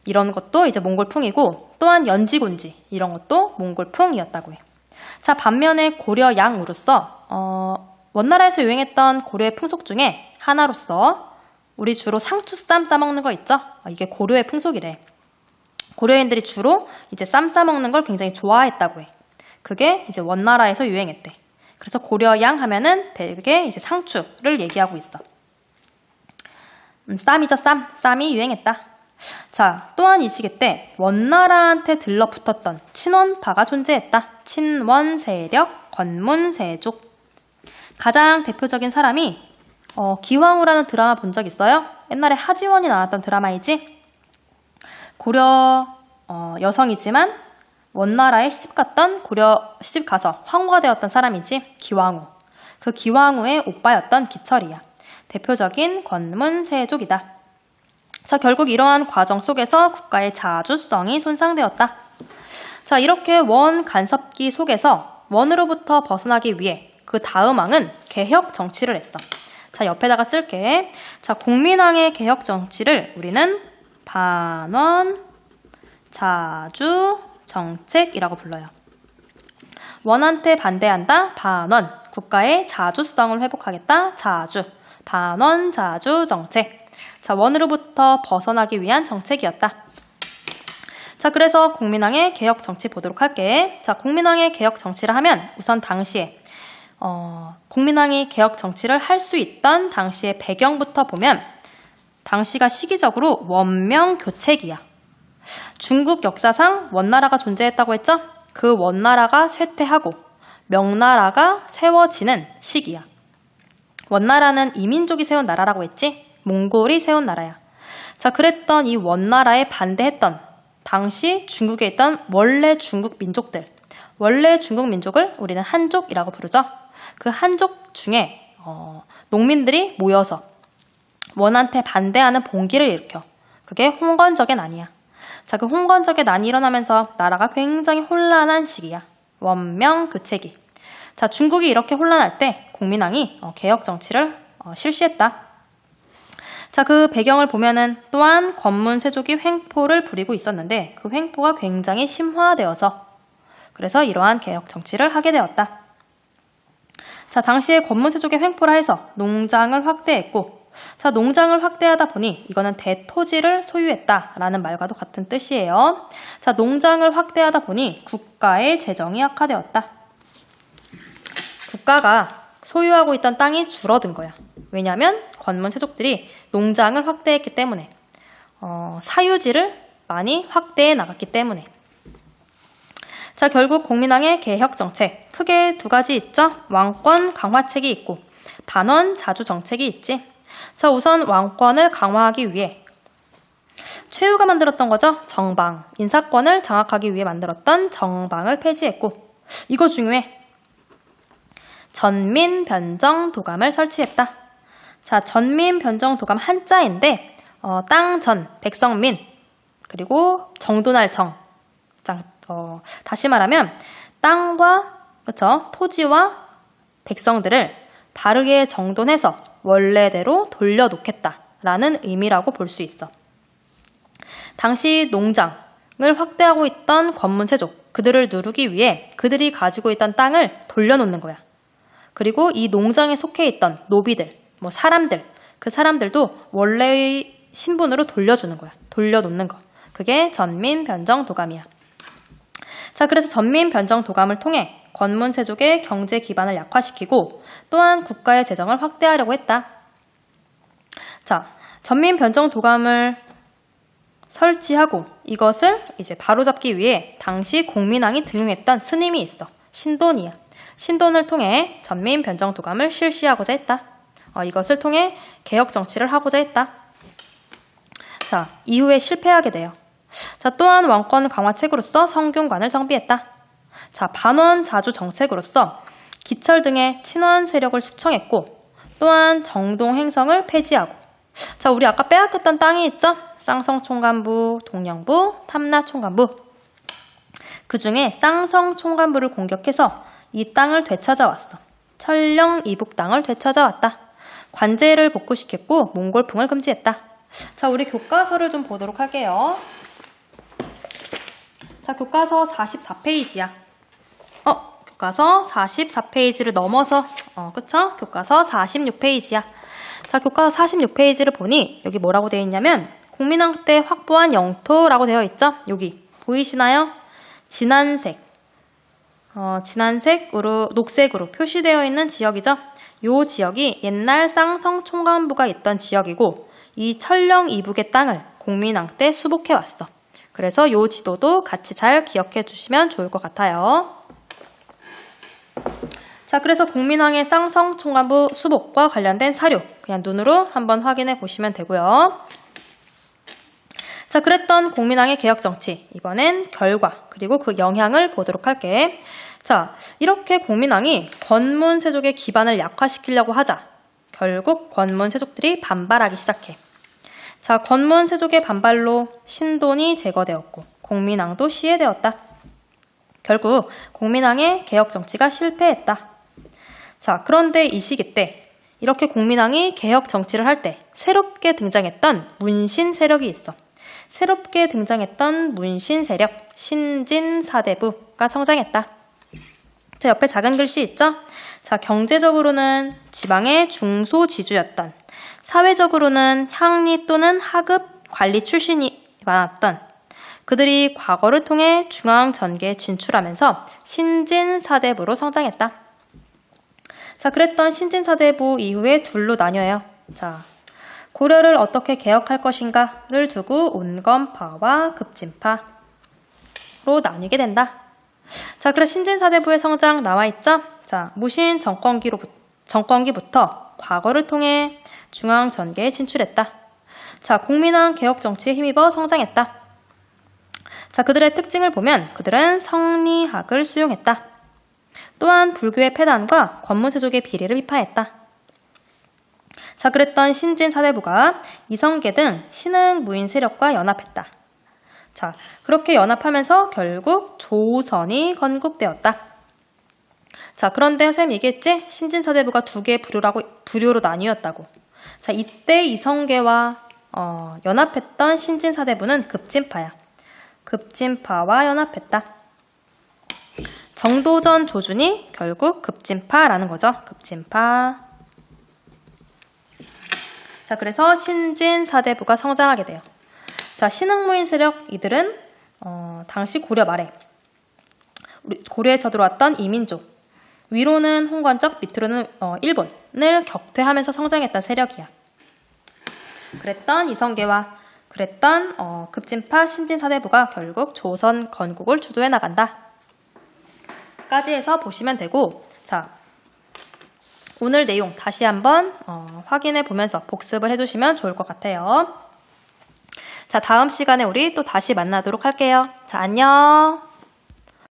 이런 것도 이제 몽골풍이고 또한 연지곤지 이런 것도 몽골풍이었다고 해요. 자, 반면에 고려 양으로서 원나라에서 유행했던 고려의 풍속 중에 하나로서 우리 주로 상추쌈 싸먹는 거 있죠? 이게 고려의 풍속이래. 고려인들이 주로 이제 쌈 싸먹는 걸 굉장히 좋아했다고 해. 그게 이제 원나라에서 유행했대. 그래서 고려양 하면은 되게 이제 상추를 얘기하고 있어. 쌈이죠, 쌈. 쌈이 유행했다. 자, 또한 이 시기 때 원나라한테 들러붙었던 친원파가 존재했다. 친원 세력, 권문 세족. 가장 대표적인 사람이 기황후라는 드라마 본 적 있어요? 옛날에 하지원이 나왔던 드라마이지? 고려 여성이지만 원나라에 시집갔던 고려 시집가서 황후가 되었던 사람이지. 기황후. 그 기황후의 오빠였던 기철이야. 대표적인 권문 세족이다. 자, 결국 이러한 과정 속에서 국가의 자주성이 손상되었다. 자, 이렇게 원 간섭기 속에서 원으로부터 벗어나기 위해 그 다음 왕은 개혁 정치를 했어. 자, 옆에다가 쓸게. 자, 공민왕의 개혁 정치를 우리는 반원 자주 정책이라고 불러요. 원한테 반대한다. 반원. 국가의 자주성을 회복하겠다. 자주. 반원 자주 정책. 자, 원으로부터 벗어나기 위한 정책이었다. 자, 그래서 공민왕의 개혁 정치 보도록 할게. 자, 공민왕의 개혁 정치를 하면 우선 당시에 공민왕이 개혁 정치를 할 수 있던 당시의 배경부터 보면 당시가 시기적으로 원명 교체기야. 중국 역사상 원나라가 존재했다고 했죠? 그 원나라가 쇠퇴하고 명나라가 세워지는 시기야. 원나라는 이민족이 세운 나라라고 했지? 몽골이 세운 나라야. 자, 그랬던 이 원나라에 반대했던 당시 중국에 있던 원래 중국 민족들. 원래 중국 민족을 우리는 한족이라고 부르죠. 그 한족 중에 농민들이 모여서 원한테 반대하는 봉기를 일으켜. 그게 홍건적의 난이야. 자, 그 홍건적의 난이 일어나면서 나라가 굉장히 혼란한 시기야. 원명 교체기. 자, 중국이 이렇게 혼란할 때 공민왕이 개혁 정치를 실시했다. 자, 그 배경을 보면은 또한 권문 세족이 횡포를 부리고 있었는데 그 횡포가 굉장히 심화되어서 그래서 이러한 개혁 정치를 하게 되었다. 자, 당시에 권문 세족의 횡포라 해서 농장을 확대했고 자, 농장을 확대하다 보니 이거는 대토지를 소유했다라는 말과도 같은 뜻이에요. 자, 농장을 확대하다 보니 국가의 재정이 악화되었다. 국가가 소유하고 있던 땅이 줄어든 거야. 왜냐하면 권문 세족들이 농장을 확대했기 때문에 사유지를 많이 확대해 나갔기 때문에. 자, 결국 공민왕의 개혁 정책 크게 두 가지 있죠. 왕권 강화책이 있고 반원 자주 정책이 있지. 자, 우선 왕권을 강화하기 위해 최후가 만들었던 거죠. 정방. 인사권을 장악하기 위해 만들었던 정방을 폐지했고 이거 중요해. 전민변정도감을 설치했다. 자, 전민변정도감 한자인데 땅전, 백성민, 그리고 정돈할 정. 다시 말하면 땅과 그쵸? 토지와 백성들을 바르게 정돈해서 원래대로 돌려놓겠다라는 의미라고 볼 수 있어. 당시 농장을 확대하고 있던 권문 세족, 그들을 누르기 위해 그들이 가지고 있던 땅을 돌려놓는 거야. 그리고 이 농장에 속해 있던 노비들, 사람들, 그 사람들도 원래의 신분으로 돌려주는 거야. 돌려놓는 거. 그게 전민변정도감이야. 자, 그래서 전민변정도감을 통해 권문 세족의 경제 기반을 약화시키고 또한 국가의 재정을 확대하려고 했다. 자, 전민변정도감을 설치하고 이것을 이제 바로잡기 위해 당시 공민왕이 등용했던 스님이 있어. 신돈이야. 신돈을 통해 전민변정도감을 실시하고자 했다. 이것을 통해 개혁 정치를 하고자 했다. 자, 이후에 실패하게 돼요. 자, 또한 왕권 강화책으로서 성균관을 정비했다. 자, 반원 자주 정책으로서 기철 등의 친원 세력을 숙청했고 또한 정동 행성을 폐지하고 자, 우리 아까 빼앗겼던 땅이 있죠? 쌍성총관부, 동령부, 탐라총관부. 그 중에 쌍성총관부를 공격해서 이 땅을 되찾아왔어. 철령 이북 땅을 되찾아왔다. 관제를 복구시켰고 몽골풍을 금지했다. 자, 우리 교과서를 좀 보도록 할게요. 자, 교과서 44페이지야. 교과서 44페이지를 넘어서, 그쵸? 교과서 46페이지야. 자, 교과서 46페이지를 보니 여기 뭐라고 되어 있냐면 국민항 때 확보한 영토라고 되어 있죠? 여기 보이시나요? 진한색, 진한색으로, 녹색으로 표시되어 있는 지역이죠? 이 지역이 옛날 쌍성 총관부가 있던 지역이고 이 철령 이북의 땅을 공민왕 때 수복해 왔어. 그래서 이 지도도 같이 잘 기억해 주시면 좋을 것 같아요. 자, 그래서 공민왕의 쌍성 총관부 수복과 관련된 사료 그냥 눈으로 한번 확인해 보시면 되고요. 자, 그랬던 공민왕의 개혁정치, 이번엔 결과 그리고 그 영향을 보도록 할게. 자, 이렇게 공민왕이 권문세족의 기반을 약화시키려고 하자 결국 권문세족들이 반발하기 시작해. 자, 권문세족의 반발로 신돈이 제거되었고 공민왕도 시해되었다. 결국 공민왕의 개혁정치가 실패했다. 자, 그런데 이 시기 때 이렇게 공민왕이 개혁정치를 할 때 새롭게 등장했던 문신 세력이 있어. 새롭게 등장했던 문신 세력, 신진사대부가 성장했다. 자, 옆에 작은 글씨 있죠? 자, 경제적으로는 지방의 중소지주였던, 사회적으로는 향리 또는 하급 관리 출신이 많았던 그들이 과거를 통해 중앙 전개에 진출하면서 신진사대부로 성장했다. 자, 그랬던 신진사대부 이후에 둘로 나뉘어요. 자, 고려를 어떻게 개혁할 것인가를 두고 온건파와 급진파로 나뉘게 된다. 자, 그래서 신진사대부의 성장 나와 있죠? 자, 무신 정권기부터 과거를 통해 중앙 전개에 진출했다. 자, 공민왕 개혁 정치에 힘입어 성장했다. 자, 그들의 특징을 보면 그들은 성리학을 수용했다. 또한 불교의 폐단과 권문세족의 비리를 비판했다. 자, 그랬던 신진사대부가 이성계 등 신흥 무인 세력과 연합했다. 자, 그렇게 연합하면서 결국 조선이 건국되었다. 자, 그런데 선생님 얘기했지? 신진사대부가 두 개의 부류로 나뉘었다고. 자, 이때 이성계와 연합했던 신진사대부는 급진파야. 급진파와 연합했다. 정도전 조준이 결국 급진파라는 거죠. 급진파. 자, 그래서 신진사대부가 성장하게 돼요. 자, 신흥무인 세력 이들은 당시 고려 말에 고려에 쳐들어왔던 이민족, 위로는 홍건적, 밑으로는 일본을 격퇴하면서 성장했던 세력이야. 그랬던 이성계와 그랬던 급진파 신진사대부가 결국 조선 건국을 주도해 나간다. 까지 해서 보시면 되고, 자, 오늘 내용 다시 한번 확인해 보면서 복습을 해두시면 좋을 것 같아요. 자, 다음 시간에 우리 또 다시 만나도록 할게요. 자, 안녕.